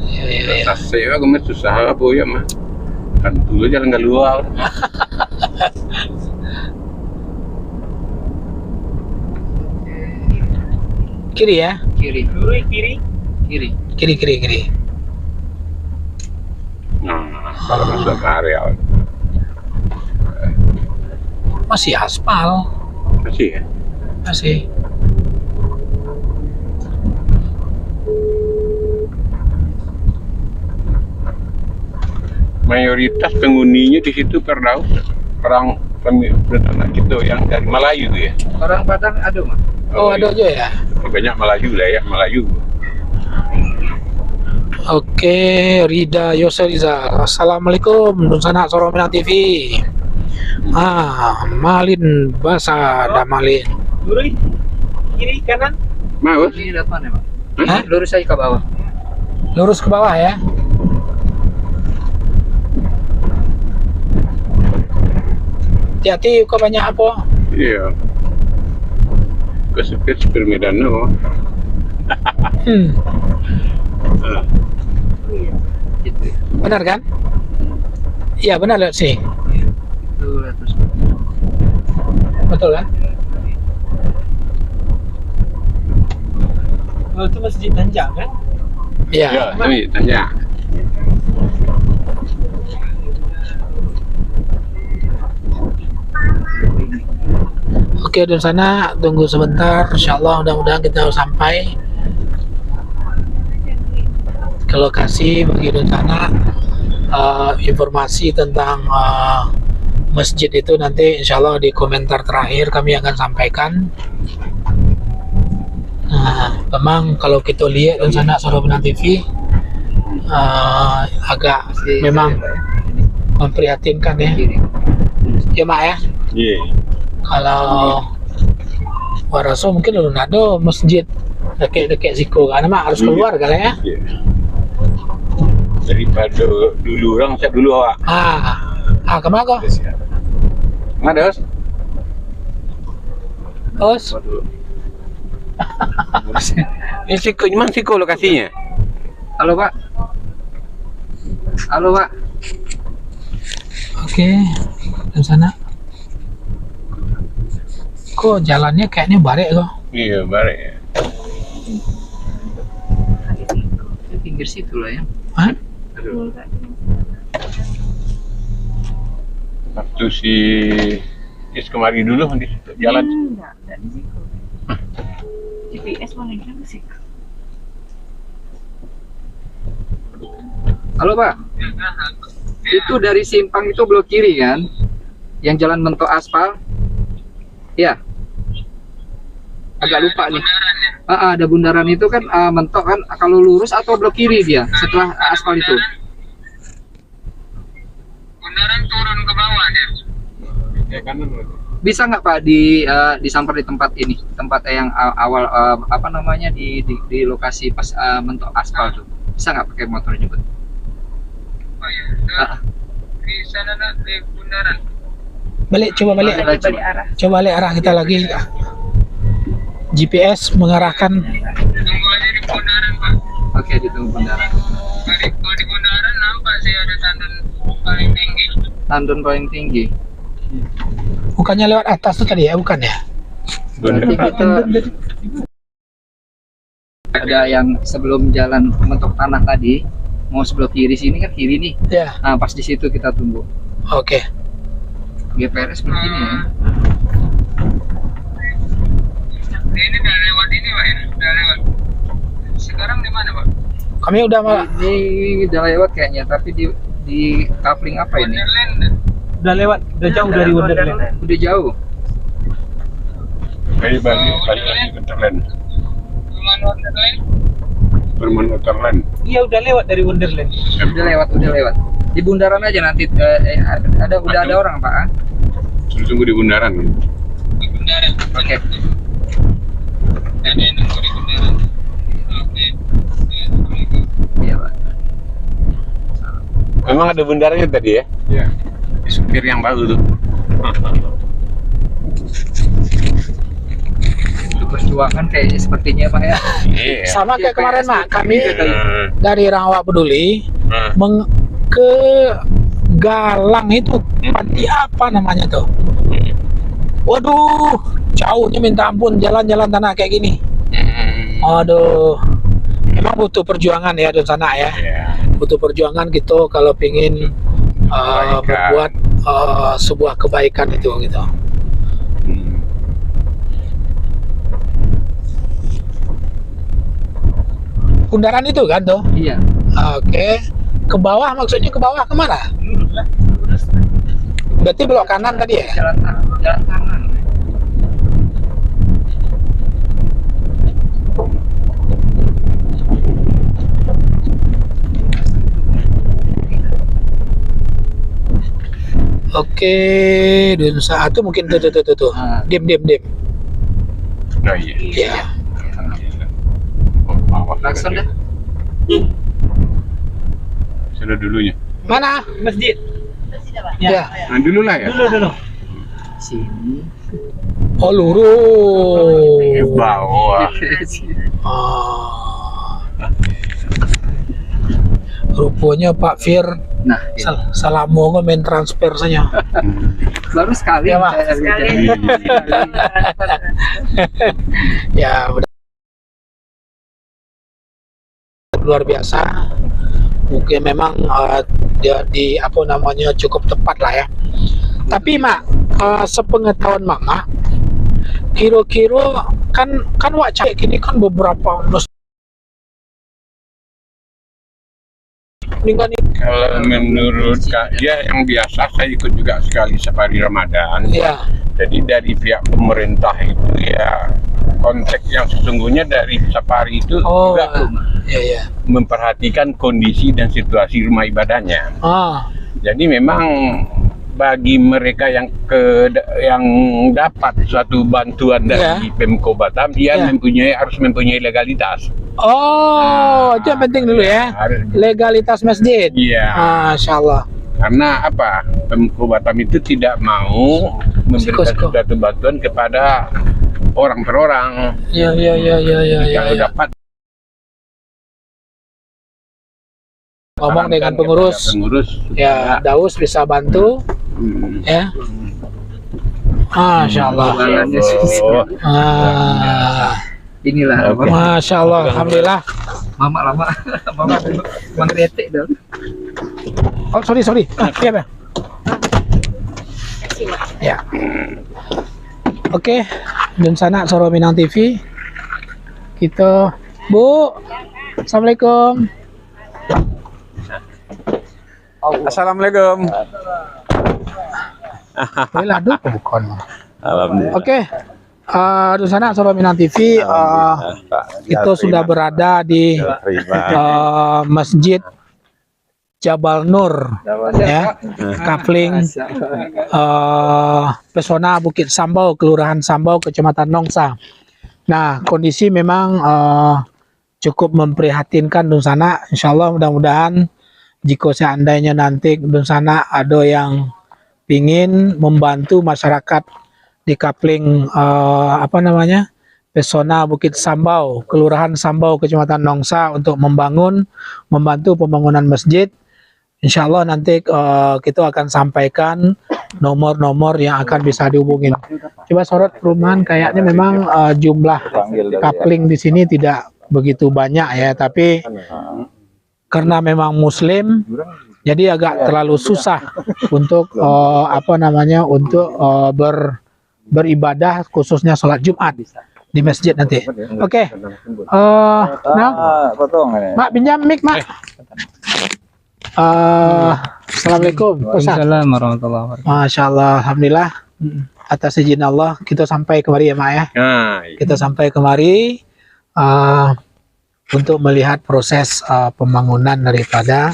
Iya, iya, iya. Tas saya kemarin susah apa ya mah. Kan dulu jalan keluar. Kiri ya? Kiri, Kiri, kiri. kiri. Kiri, kiri, kiri. Nah, kalau masuk ke area Masih aspal, masih ya. masih. Mayoritas penghuninya di situ Firdaus orang anak gitu yang dari Melayu ya. Orang Padang ada mah. Oh, ada aja ya? Banyak Melayu lah ya, Melayu. Oke, Rida Yoseriza. Assalamualaikum, Dun Sana Sorong Minang TV. Malin Basa Damalin. Kiri, kiri, kanan. Mau? Ini lihat mana, Pak? Hah? Lurus aja ke bawah. Lurus ke bawah ya. Hati-hati, kok banyak apa? Iya. Kesepit sepir Medan no. Gitu. Benar kan? Iya, benar lihat sih. Itu lihat terus. Betul kan? Oh, itu masjid Nanjang kan? Iya. Ya, tapi tanya. Oke, Dun Sana, tunggu sebentar. Insyaallah mudah-mudahan kita sampai ke lokasi bagi Dun Sana. Informasi tentang masjid itu nanti insyaallah di komentar terakhir kami akan sampaikan. Memang kalau kita lihat Dun Sana Sorong Minang TV agak memang memprihatinkan ya. Kiri. Ya Mak ya. Iya. Kalau Waraso mungkin belum ada masjid dekat-dekat siku kan Mak, harus keluar kali ya. Iya. Daripada dulu orang siap dulu awak. Kemana kok? Ada Os? Ini siku, mana siku lokasinya? Halo, Pak. Halo, Pak. Oke, di sana. Kok jalannya kayaknya barek kok? Iya, bareng ya. Di pinggir situ lah ya. Hah? Waktu si Is kemari dulu di jalan. Enggak di situ. GPS menunjukkan ke situ. Halo, Pak. Itu dari simpang itu belok kiri kan? Yang jalan mentok aspal? Ya. Agak lupa nih. Ada bundaran itu kan mentok kan kalau lurus atau belok kiri dia setelah aspal itu? Bundaran turun ke bawah dia. Ya kanan. Bisa nggak Pak disamper di tempat ini, tempat yang awal apa namanya di lokasi pas mentok aspal tuh? Bisa nggak pakai motor jemput? Oh iya, di sana nak di bundaran. Balik, coba balik. Balik arah. Coba balik arah kita lagi. GPS mengarahkan. Tunggu aja di bundaran, Pak. Oke, ditunggu bundaran. Kalau di bundaran nampak sih ada tandon paling tinggi. Tandon paling tinggi. Bukannya lewat atas tuh tadi ya, bukan ya? Berarti kita ada yang sebelum jalan mentok tanah tadi, mau sebelah kiri sini kan kiri nih. Ya, Nah, pas di situ kita tunggu. oke. GPRS begini ya. Ini udah lewat ini, Pak ya? Udah lewat. Sekarang di mana, Pak? Kami udah malah. Ini udah lewat kayaknya, tapi di coupling apa ini? Wonderland. Udah lewat, udah jauh dari Wonderland. Udah jauh. Balik lagi ke Terland. Cuman Wonderland. Bermain Terland. Iya, udah lewat dari Wonderland. Udah lewat. Di bundaran aja nanti udah ada orang, Pak. Tunggu di bundaran. Di bundaran. Oke. Ada yang nunggu di bundaran. Oke. Iya, Pak. Memang ada bundarannya tadi ya? Iya. Oke. takbir yang baru tuh. Untuk perjuangan kayaknya sepertinya Pak ya. Iya. Sama kayak kemarin Mak, kami Hmm. dari Rawa Peduli ke Galang itu panti apa namanya tuh? Waduh, jauhnya minta ampun, jalan-jalan tanah kayak gini. Aduh, emang butuh perjuangan ya di sana ya. Iya. Butuh perjuangan gitu kalau pingin Kebaikan. berbuat sebuah kebaikan itu gitu. Hmm. Kundaran itu kan tuh. Iya. Oke. Ke bawah maksudnya ke bawah kemana? Berarti belok kanan tadi ya? Jalan tangan. Oke, dan saat itu mungkin tuh. Diam. Oh iya. Ya. Oh, bawah. Langsung deh. Sudah dulunya. Mana? Masjid. Ya. Nah, dulu lah ya. Dulu. Sini. Oh, lurus. Di bawah. Ah. Rupanya Pak Fir Nah, salah mau main transfer saja. baru sekali Ya, Pak. saya Sekali. Ya, udah luar biasa. Mungkin memang dia di apa namanya cukup tepat lah ya. Tapi Mak, sepengetahuan Mama, kira-kira kan wak cek ini kan beberapa dengan Kalau menurut ya yang biasa saya ikut juga sekali safari Ramadan. ya. Jadi dari pihak pemerintah itu ya konteks yang sesungguhnya dari safari itu Oh, juga ya. memperhatikan kondisi dan situasi rumah ibadahnya. Ah, Jadi memang bagi mereka yang dapat suatu bantuan dari Pemko Batam, dia Ya. harus mempunyai legalitas. oh, itu yang penting dulu ya. Legalitas masjid. Iya. Masya Allah. Karena apa? Pemko Batam itu tidak mau memberikan Siko. suatu bantuan kepada orang per orang. Ya. Kalau dapat Ngomong dengan sarankan pengurus. kepada pengurus Ya, Daus bisa bantu. Ya. Masya Allah. Oh, Ah, inilah Oke. Masya Allah. Alhamdulillah. mama lama mengkritik dong. Oh, sorry. Iya, Bang. Ya. Oke, dan sana Soro Minang TV. Kita, Bu. Assalamualaikum. Assalamualaikum. Boleh aduh, bukan. Alhamdulillah. Oke. Di sana Soro Minang TV, kita sudah berada di Masjid Jabal Nur, ya, Kapling, Pesona Bukit Sambau, Kelurahan Sambau, Kecamatan Nongsa. Nah, kondisi memang cukup memprihatinkan di sana. Insya Allah mudah-mudahan jika seandainya nanti di sana ada yang ingin membantu masyarakat di Kapling Pesona Bukit Sambau, Kelurahan Sambau, Kecamatan Nongsa untuk membantu pembangunan masjid. Insya Allah nanti kita akan sampaikan nomor-nomor yang akan bisa dihubungin. Coba sorot perumahan, kayaknya memang jumlah Kapling di sini tidak begitu banyak ya, tapi karena memang Muslim, jadi agak terlalu susah untuk beribadah, khususnya sholat Jumat di masjid nanti. Oke. Mak pinjam mic, Mak. Assalamualaikum. Ustaz. Waalaikumsalam warahmatullahi wabarakatuh. Masya Allah, alhamdulillah. Atas izin Allah, kita sampai kemari ya, Mak ya. Nah, Kita sampai kemari untuk melihat proses pembangunan daripada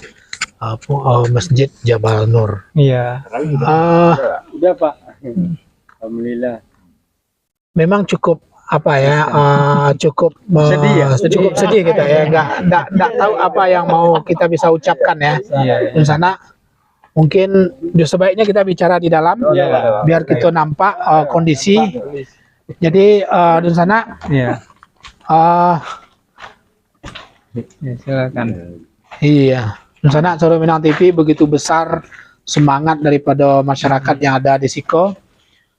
Masjid Jabal Nur. Iya. Udah Pak. Alhamdulillah. Memang cukup cukup Sedih ya? cukup sedih kita ya, nggak tahu apa yang mau kita bisa ucapkan ya. Iya. Di sana Mungkin sebaiknya kita bicara di dalam biar kita nampak kondisi. Jadi di sana Silakan. iya, di sana Suara Minang TV begitu besar semangat daripada masyarakat yang ada di Siko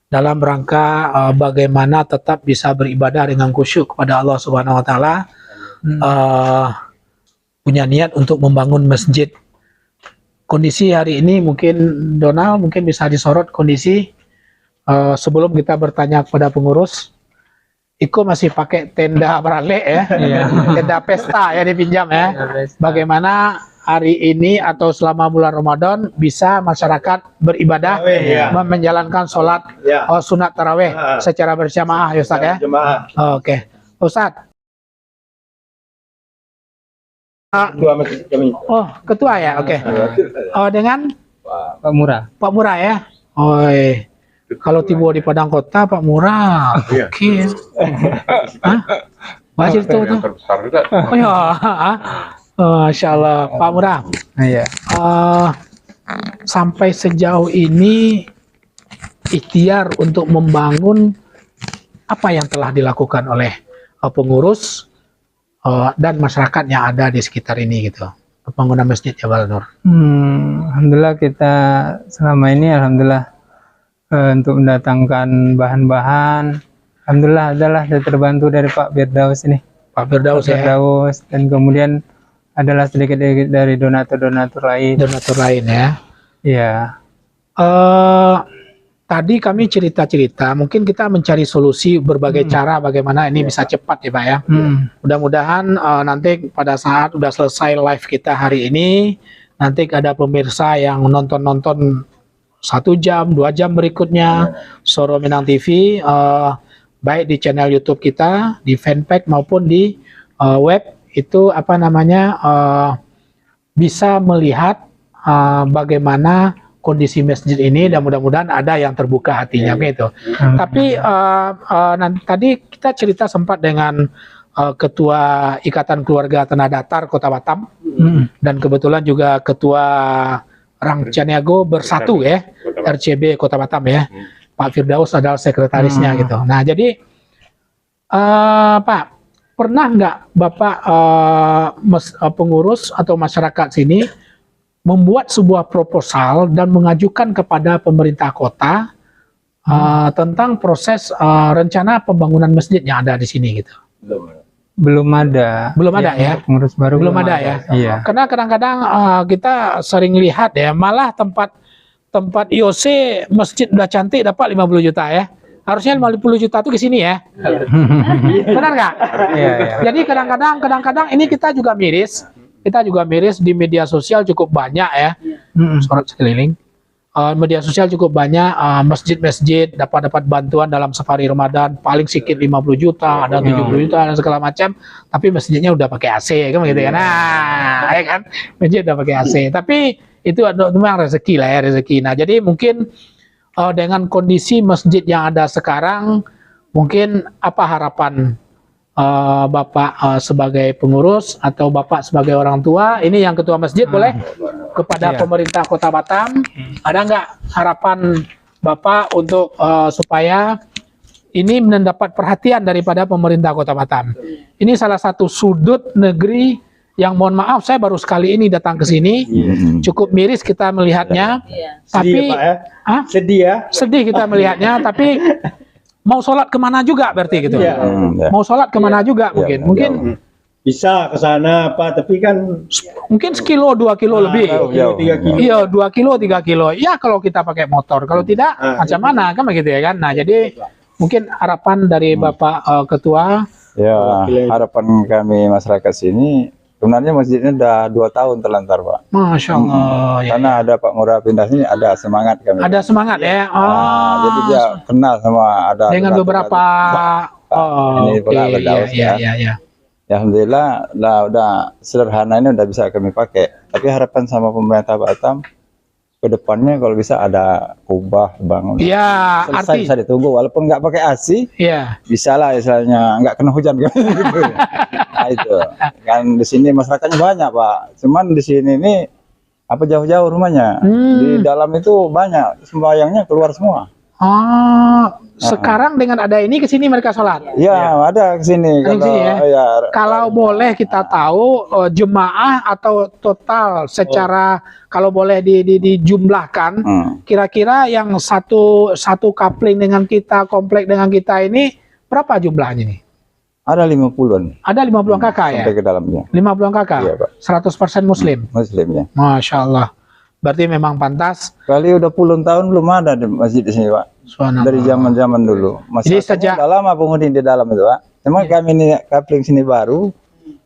dalam rangka bagaimana tetap bisa beribadah dengan khusyuk kepada Allah Subhanahu wa taala. Punya niat untuk membangun masjid. Kondisi hari ini mungkin Donald mungkin bisa disorot kondisi sebelum kita bertanya kepada pengurus. Iko masih pakai tenda beralek ya, tenda pesta ya dipinjam ya. Bagaimana hari ini atau selama bulan Ramadan bisa masyarakat beribadah, menjalankan sholat sunat taraweh secara berjamaah ya Ustaz ya. Oke, Ustaz. Oh, ketua ya, oke. Dengan Pak Murah. Pak Murah ya. Oi. Kalau tiba di Padang Kota, Pak Murah, oke. Masih itu tuh. Oh ya, Masya Allah, Pak Murah. Iya. Sampai sejauh ini ikhtiar untuk membangun apa yang telah dilakukan oleh pengurus dan masyarakat yang ada di sekitar ini gitu. Pembangunan Masjid Jabal Nur. Alhamdulillah kita selama ini alhamdulillah untuk mendatangkan bahan-bahan, alhamdulillah adalah saya terbantu dari Pak Firdaus ini. Pak Firdaus ya. Firdaus, dan kemudian adalah sedikit-sedikit dari donatur-donatur lain. Donatur lain ya. Iya. Tadi kami cerita-cerita, mungkin kita mencari solusi berbagai cara bagaimana ini bisa cepat ya Pak ya. Mudah-mudahan nanti pada saat udah selesai live kita hari ini, nanti ada pemirsa yang nonton 1 jam, 2 jam berikutnya Suara Minang TV, baik di channel YouTube kita, di fanpage maupun di web itu apa namanya bisa melihat bagaimana kondisi masjid ini dan mudah-mudahan ada yang terbuka hatinya gitu. Tapi tadi kita cerita sempat dengan Ketua Ikatan Keluarga Tanah Datar Kota Batam dan kebetulan juga Ketua Rangcaniago Bersatu ya, RCB Kota Batam ya. Pak Firdaus adalah sekretarisnya gitu. Nah jadi Pak, pernah nggak Bapak pengurus atau masyarakat sini membuat sebuah proposal dan mengajukan kepada pemerintah kota tentang proses rencana pembangunan masjid yang ada di sini gitu? Belum ada. Belum ada ya? Pengurus baru belum ada ya? Iya. Karena kadang-kadang kita sering lihat ya, malah tempat IOC masjid udah cantik dapat 50 juta ya. Harusnya 50 juta itu ke sini ya. Benar nggak? Iya. Jadi kadang-kadang ini kita juga miris. Kita juga miris di media sosial cukup banyak ya. Sorot sekeliling. Media sosial cukup banyak masjid-masjid dapat bantuan dalam safari Ramadan paling sedikit 50 juta, ada 70 juta dan segala macam, tapi masjidnya udah pakai AC kan gitu kan. Nah, ya kan? Masjid udah pakai AC. Tapi itu memang rezeki lah ya, rezeki. Nah, jadi mungkin dengan kondisi masjid yang ada sekarang, mungkin apa harapan Bapak sebagai pengurus atau Bapak sebagai orang tua, ini yang ketua masjid boleh kepada pemerintah Kota Batam, ada nggak harapan Bapak untuk supaya ini mendapat perhatian daripada pemerintah Kota Batam? Ini salah satu sudut negeri yang mohon maaf saya baru sekali ini datang ke sini, cukup miris kita melihatnya, tapi Sedih ya? sedih kita melihatnya, tapi mau sholat kemana juga berarti gitu. Mau sholat kemana juga mungkin Bisa ke sana apa, tapi kan mungkin sekilo 2 kilo lebih. 3 kilo. Iya, 2 kilo 3 kilo. Ya kalau kita pakai motor, kalau tidak macam mana kan begitu ya kan. Nah, jadi mungkin harapan dari Bapak Ketua. Ya, harapan kami masyarakat sini sebenarnya masjidnya udah 2 tahun terlantar, Pak. Masya Allah. Karena ada Pak Murah pindah sini, ada semangat kami. Ada semangat ya. Jadi dia kenal sama ada dengan beberapa ini pula Firdaus ya. Ya, alhamdulillah lah udah sederhana ini udah bisa kami pakai. Tapi harapan sama pemerintah Batam ke depannya kalau bisa ada kubah bangun. Iya, selesai bisa ditunggu walaupun nggak pakai AC. Iya. Bisa lah istilahnya nggak kena hujan gitu. Nah, itu kan di sini masyarakatnya banyak Pak. Cuman di sini ini apa jauh-jauh rumahnya. Di dalam itu banyak sembahyangnya keluar semua. Sekarang dengan ada ini ke sini mereka sholat. Ya, ada ke sini. Kalau boleh kita tahu jemaah atau total secara kalau boleh dijumlahkan, kira-kira yang satu kapling dengan kita, komplek dengan kita ini berapa jumlahnya nih? Ada 50-an. Ada 50 kakak ya? Sampai ke dalamnya. 50 kakak? Iya, Pak. 100% muslim? Muslim ya. Masya Allah. Berarti memang pantas. Kali udah puluhan tahun belum ada di masjid di sini, Pak. Dari zaman-zaman dulu. Jadi sejak udah lama penghuni di dalam itu, Pak. Cuma kami ini kapling sini baru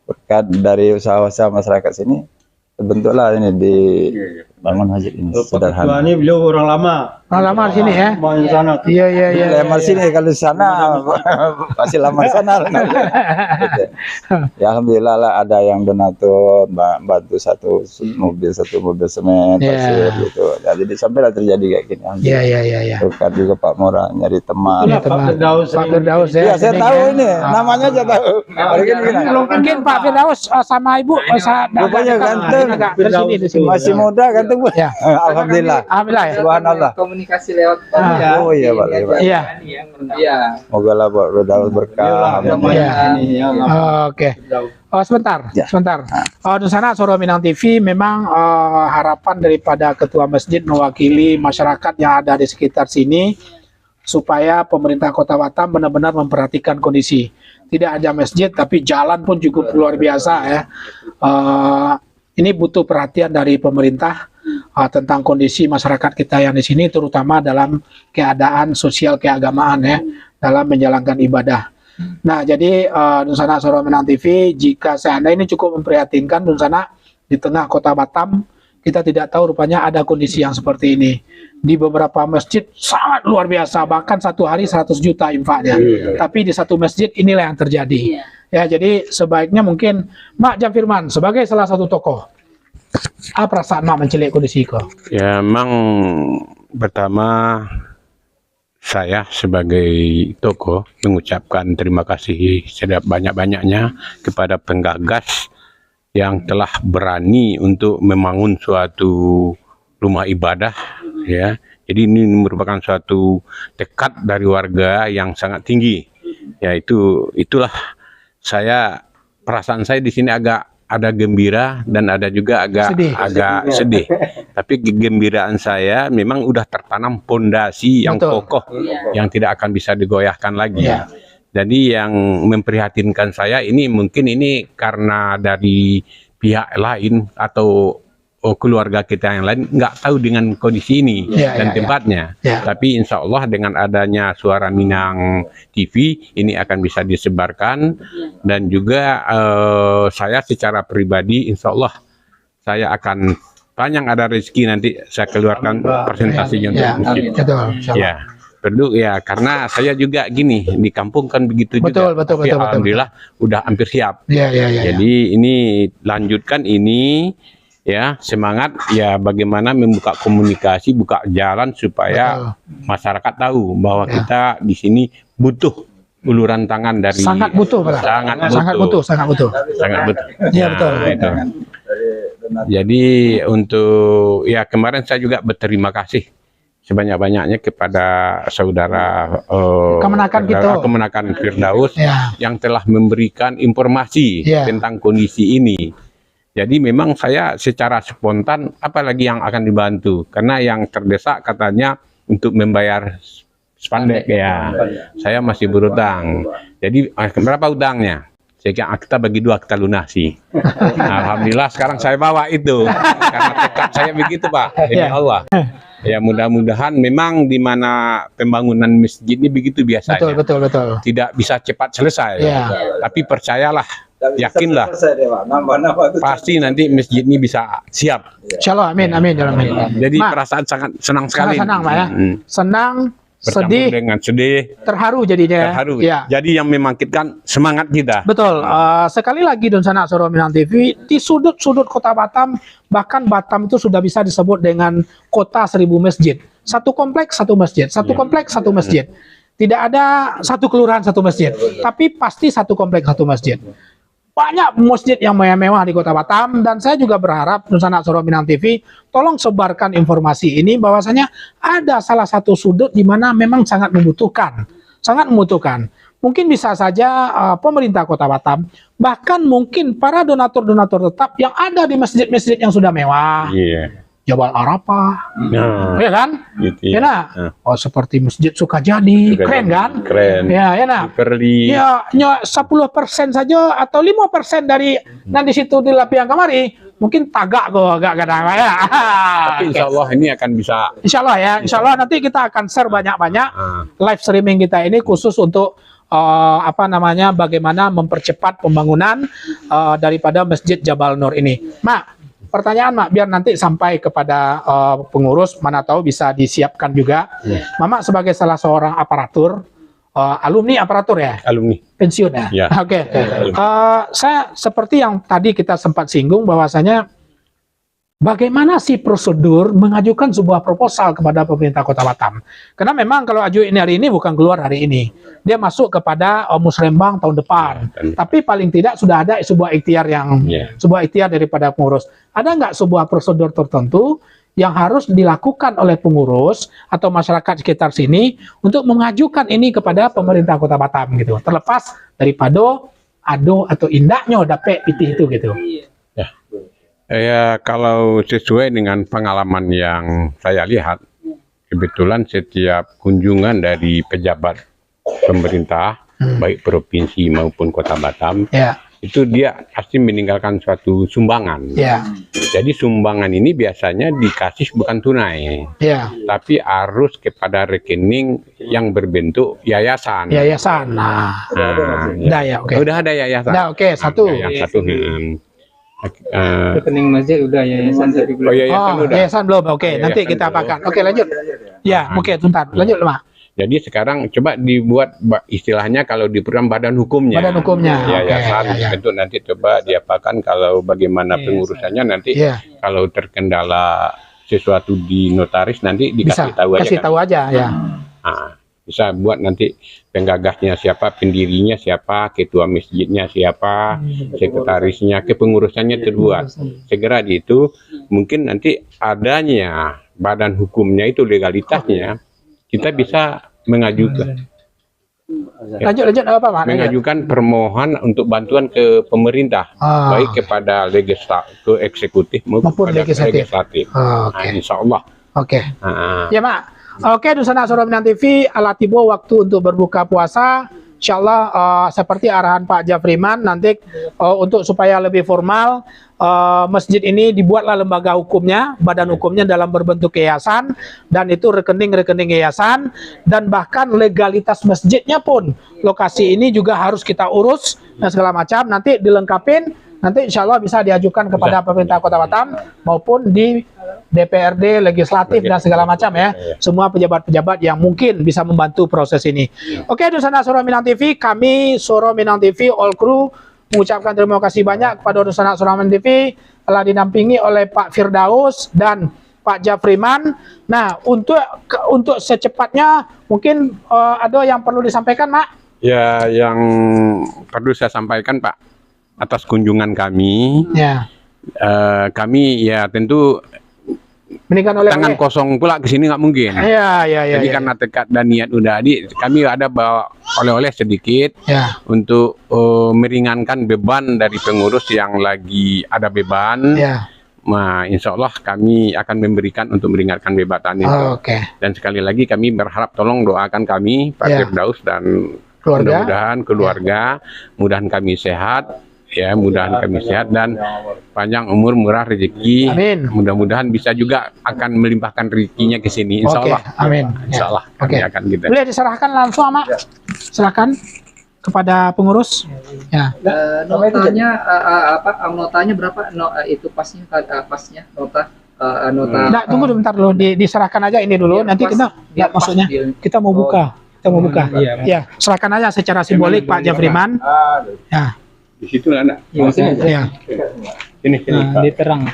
berkat dari usaha-usaha masyarakat sini terbentuklah ini di bangun masjid ini sederhana. Ini beliau orang lama. Orang lama di sini ya? Iya. Lama sini kalau di sana pasti lama di sana. Ya alhamdulillah lah ada yang donatur bantu satu mobil semen pasir gitu. Ya, jadi sampailah terjadi kayak gini. Iya. Berkat juga Pak Mora nyari teman. Pak Firdaus ya. Iya, saya tahu ini. Namanya aja tahu. Mungkin Pak Firdaus sama Ibu rupanya ganteng. Masih muda ganteng, Bu. Ya. Alhamdulillah. Alhamdulillah. Subhanallah. Komunikasi lewat Oh iya, Pak. Iya. Moga lah Pak Firdaus berkah. Oke. Sebentar. Di sana Suara Minang TV memang harapan daripada ketua masjid mewakili masyarakat yang ada di sekitar sini supaya pemerintah Kota Batam benar-benar memperhatikan kondisi. Tidak hanya masjid tapi jalan pun cukup luar biasa ya. Ini butuh perhatian dari pemerintah tentang kondisi masyarakat kita yang di sini, terutama dalam keadaan sosial keagamaan ya, dalam menjalankan ibadah. Nah, jadi Dunsana Suara Minang TV, jika seandainya ini cukup memprihatinkan Dunsana di tengah Kota Batam, kita tidak tahu rupanya ada kondisi yang seperti ini. Di beberapa masjid sangat luar biasa, bahkan satu hari 100 juta infaknya. Tapi di satu masjid inilah yang terjadi. Ya, jadi sebaiknya mungkin Mak Jam Firman sebagai salah satu tokoh, apa perasaan Mak mencelik kondisi kok? Ya, memang pertama saya sebagai tokoh mengucapkan terima kasih sebanyak-banyaknya kepada penggagas yang telah berani untuk membangun suatu rumah ibadah ya. Jadi ini merupakan suatu tekad dari warga yang sangat tinggi. Ya itulah perasaan saya di sini agak ada gembira dan ada juga agak sedih. Tapi kegembiraan saya memang udah tertanam pondasi yang kokoh yang tidak akan bisa digoyahkan lagi. Jadi yang memprihatinkan saya ini mungkin ini karena dari pihak lain atau keluarga kita yang lain nggak tahu dengan kondisi ini dan tempatnya. Tapi insya Allah dengan adanya Suara Minang TV ini akan bisa disebarkan dan juga saya secara pribadi insya Allah saya akan panjang ada rezeki nanti saya keluarkan presentasinya untuk masjid. Ya. Perlu ya karena saya juga gini di kampung kan begitu juga. Betul. Alhamdulillah udah hampir siap. Jadi ini lanjutkan ini. Ya, semangat ya bagaimana membuka komunikasi, buka jalan supaya masyarakat tahu bahwa kita di sini butuh uluran tangan dari sangat butuh. Iya, betul. Itu. Jadi untuk ya kemarin saya juga berterima kasih sebanyak-banyaknya kepada saudara Kemenakan Firdaus yang telah memberikan informasi tentang kondisi ini. Jadi memang saya secara spontan apalagi yang akan dibantu karena yang terdesak katanya untuk membayar spandek ya. Saya masih berutang. Jadi berapa utangnya? Kita bagi 2 kita lunasi. Alhamdulillah sekarang saya bawa itu karena tekad saya begitu Pak. Demi Allah. Ya mudah-mudahan memang di mana pembangunan masjid ini begitu biasanya. Betul. Tidak bisa cepat selesai. Tapi percayalah. Yakinlah pasti nanti masjid ini bisa siap. Insyaallah, amin. Jadi perasaan sangat senang sekali. Senang Pak ya. Senang, sedih, dengan sedih, terharu jadinya. Jadi yang membangkitkan semangat kita. Betul. Sekali lagi Dunsana Suara Minang TV di sudut-sudut Kota Batam, bahkan Batam itu sudah bisa disebut dengan kota 1000 masjid. Satu kompleks satu masjid, satu kompleks satu masjid. Tidak ada satu kelurahan satu masjid, tapi pasti satu kompleks satu masjid. banyak masjid yang mewah-mewah di Kota Batam, dan saya juga berharap Nusa Suro Minang TV tolong sebarkan informasi ini bahwasanya ada salah satu sudut di mana memang sangat membutuhkan. Mungkin bisa saja pemerintah Kota Batam, bahkan mungkin para donatur-donatur tetap yang ada di masjid-masjid yang sudah mewah. Jabal Arafah, ya kan? Gitu, ya nah. Oh, seperti Masjid Sukajadi, keren kan? Keren. Ya nah. Ya, 10% saja atau 5% dari di situ di lapian kamari, mungkin tagak kok agak kadang ya. Tapi insya Allah ini akan bisa. Insya Allah ya, insya Allah nanti kita akan share banyak-banyak live streaming kita ini khusus untuk bagaimana mempercepat pembangunan daripada Masjid Jabal Nur ini. Mak, pertanyaan Mak, biar nanti sampai kepada pengurus, mana tahu bisa disiapkan juga. Mama sebagai salah seorang aparatur, alumni aparatur ya? Alumni. Pensiun ya? Oke. Saya seperti yang tadi kita sempat singgung bahwasanya bagaimana sih prosedur mengajukan sebuah proposal kepada pemerintah Kota Batam? Karena memang kalau ajuin hari ini bukan keluar hari ini. Dia masuk kepada Musrembang tahun depan. Tapi paling tidak sudah ada sebuah ikhtiar daripada pengurus. Ada nggak sebuah prosedur tertentu yang harus dilakukan oleh pengurus atau masyarakat sekitar sini untuk mengajukan ini kepada pemerintah Kota Batam gitu. Terlepas daripada ado atau indahnya dapat pitih itu gitu. Ya, kalau sesuai dengan pengalaman yang saya lihat, kebetulan setiap kunjungan dari pejabat pemerintah, baik provinsi maupun Kota Batam, itu dia pasti meninggalkan suatu sumbangan. Jadi sumbangan ini biasanya dikasih bukan tunai, tapi harus kepada rekening yang berbentuk yayasan. Udah ada yayasan. Satu. Rekening masjid udah, yayasan tadi belum. Yayasan belum. Nanti kita apakan. Lanjut. Tuntas. Lanjut, Mak. Jadi sekarang coba dibuat istilahnya kalau di program badan hukumnya. Yayasan bentuk nanti coba diapakan kalau bagaimana pengurusannya nanti kalau terkendala sesuatu di notaris nanti dikasih tahu aja. Bisa buat nanti penggagasnya siapa, pendirinya siapa, ketua masjidnya siapa, sekretarisnya, kepengurusannya terbuat. Segera di itu mungkin nanti adanya badan hukumnya itu legalitasnya kita bisa mengajukan. Lanjut apa Pak? Mengajukan permohonan untuk bantuan ke pemerintah, baik kepada ke eksekutif maupun legislatif. Insya Allah. Ya Mak. Nusa Suro Minang TV, ala tiba waktu untuk berbuka puasa. Insyaallah seperti arahan Pak Jafriman nanti untuk supaya lebih formal masjid ini dibuatlah lembaga hukumnya, badan hukumnya dalam berbentuk yayasan, dan itu rekening yayasan, dan bahkan legalitas masjidnya pun lokasi ini juga harus kita urus dan segala macam nanti dilengkapin. Nanti insya Allah bisa diajukan kepada pemerintah Kota Batam maupun di DPRD, legislatif dan segala macam ya. Semua pejabat-pejabat yang mungkin bisa membantu proses ini. Nusa Suro Minang TV, kami Suro Minang TV all crew mengucapkan terima kasih banyak kepada Nusa Suro Minang TV telah dinampingi oleh Pak Firdaus dan Pak Jafriman. Nah, untuk secepatnya mungkin ada yang perlu disampaikan, Mak? Ya, yang perlu saya sampaikan Pak, atas kunjungan kami, kami ya tentu tangan kosong pula ke sini nggak mungkin. Jadi karena tekad dan niat udah kami ada bawa oleh-oleh sedikit untuk meringankan beban dari pengurus yang lagi ada beban. Nah, insya Allah kami akan memberikan untuk meringankan beban itu. Dan sekali lagi kami berharap tolong doakan kami Pak Firdaus dan mudah-mudahan keluarga, mudahan kami sehat. Ya, mudahan kami sehat dan panjang umur, murah rezeki. Amin. Mudah-mudahan bisa juga akan melimpahkan rezekinya ke sini. Insya Allah. Amin. Insya Allah kami akan kita. Boleh diserahkan langsung, Mak? Silakan kepada pengurus. Notanya berapa? Itu pasnya nota. Nah, tunggu bentar dulu, diserahkan aja ini dulu. Nanti kita maksudnya kita mau buka. Ya, serahkan aja secara simbolik Pak Jafriman. Di situ ada. Ini diterang.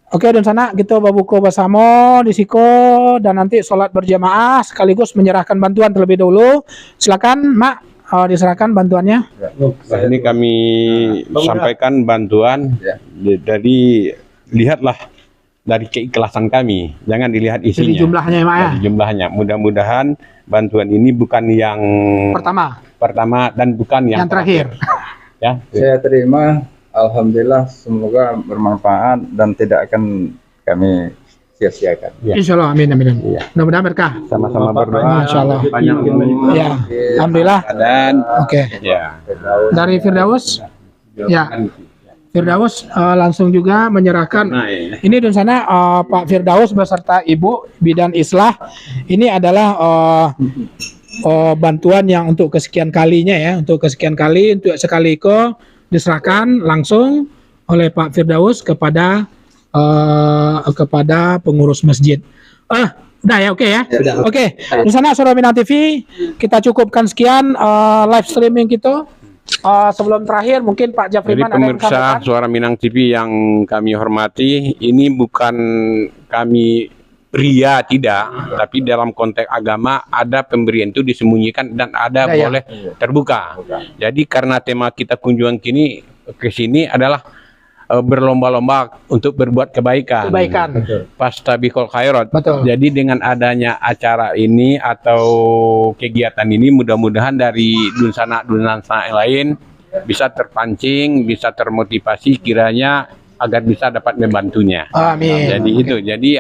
Dan sana kita babuko bersama di siko dan nanti sholat berjamaah sekaligus menyerahkan bantuan terlebih dahulu. Silakan Mak, diserahkan bantuannya? Nah, ini kami sampaikan bantuan. Jadi lihatlah dari keikhlasan kami, jangan dilihat isinya. Jadi jumlahnya ya, Mak, ya? Dari jumlahnya. Mudah-mudahan bantuan ini bukan yang pertama dan bukan yang terakhir. Ya. Saya terima, alhamdulillah, semoga bermanfaat dan tidak akan kami sia-siakan. Insya Allah, amin, amin. Mudah-mudahan berkah. Sama-sama berdoa. Masya Allah. Banyak Ya, alhamdulillah. Dan Oke. ya. Dari Firdaus, ya. Firdaus langsung juga menyerahkan. Ini di sana Pak Firdaus beserta Ibu Bidan Islah. Ini adalah bantuan yang untuk kesekian kalinya ya, untuk kesekian kali, untuk sekaligus diserahkan langsung oleh Pak Firdaus kepada pengurus masjid. Udah ya, oke ya. Oke. Di sana Suara Minang TV kita cukupkan sekian live streaming kita. Sebelum terakhir mungkin Pak Jafriman Jadi pemirsa Suara Minang TV yang kami hormati, ini bukan kami pria tidak, tapi dalam konteks agama ada pemberian itu disembunyikan dan ada boleh terbuka. Jadi karena tema kita kunjungan kini ke sini adalah berlomba-lomba untuk berbuat kebaikan. Fastabiqul khairat. Jadi dengan adanya acara ini atau kegiatan ini, mudah-mudahan dari dunsana-dunsana yang lain bisa terpancing, bisa termotivasi kiranya agar bisa dapat membantunya. Amin. Jadi itu. Jadi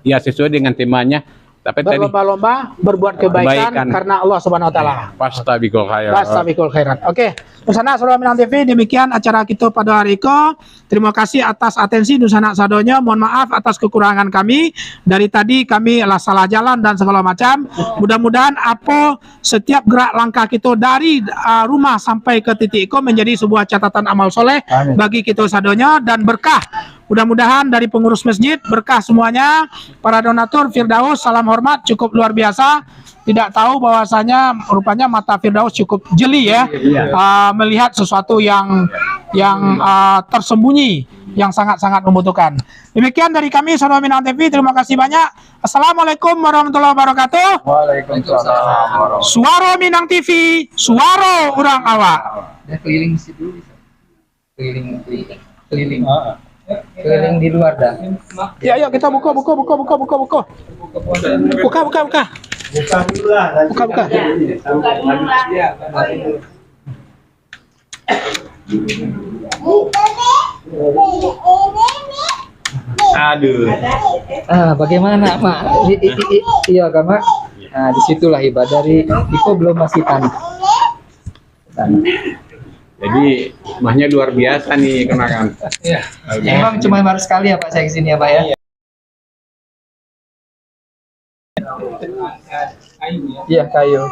ya sesuai dengan temanya. Tapi berlomba-lomba berbuat kebaikan karena Allah Subhanahu wa taala. Fastabiqul khairat. Fastabiqul khairat. Oke. Nusana Suara Minang TV, demikian acara kita pada hari ini. Terima kasih atas atensi Nusana Sadonya. Mohon maaf atas kekurangan kami. Dari tadi kami salah jalan dan segala macam. Mudah-mudahan setiap gerak langkah kita dari rumah sampai ke titik itu menjadi sebuah catatan amal soleh bagi kita Sadonya dan berkah. Mudah-mudahan dari pengurus masjid berkah semuanya. Para donatur Firdaus, salam hormat, cukup luar biasa. Tidak tahu bahwasanya rupanya mata Firdaus cukup jeli ya, melihat sesuatu yang tersembunyi, yang sangat-sangat membutuhkan. Demikian dari kami Suara Minang TV, terima kasih banyak. Assalamualaikum warahmatullahi wabarakatuh. Waalaikumsalam. Suara Minang TV, suara orang awak. Keliling situ, keliling di luar dah. Ya, yuk kita buka. Buka dulu lah. Buka. Aduh. Bagaimana, Mak? Iya, kan, Mak? Nah, disitulah ibadah dari Iko belum masih tanah. Jadi mahnya luar biasa nih kenakan. Iya. Memang cuma baru sekali ya Pak saya kesini ya Pak ya. Iya kayu.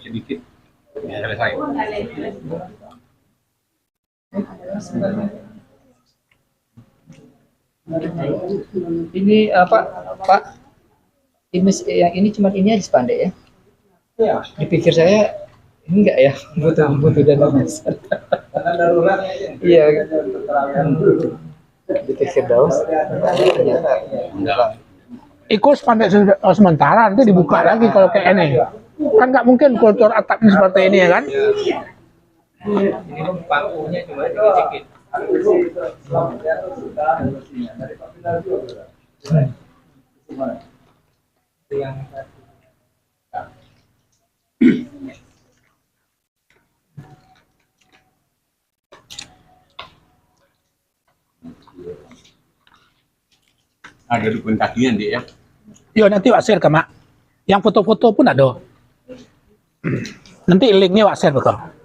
Sedikit selesai. Ini apa Pak? Yang ini cuma ini aja sepandai ya? Ya. Dipikir saya ini enggak ya butuh dana besar. Darurat. Iya. Dipikir daus. Ternyata enggak. Ikut pandai sementara nanti dibuka lagi kalau kayak ini. Kan nggak mungkin kultur atapnya seperti ini ya kan? Ini pakunya cuma dikit. Ada dokumentasinya dia ya. Yo nanti wak share ke Mak. Yang foto-foto pun ada. Nanti linknya wak share betul.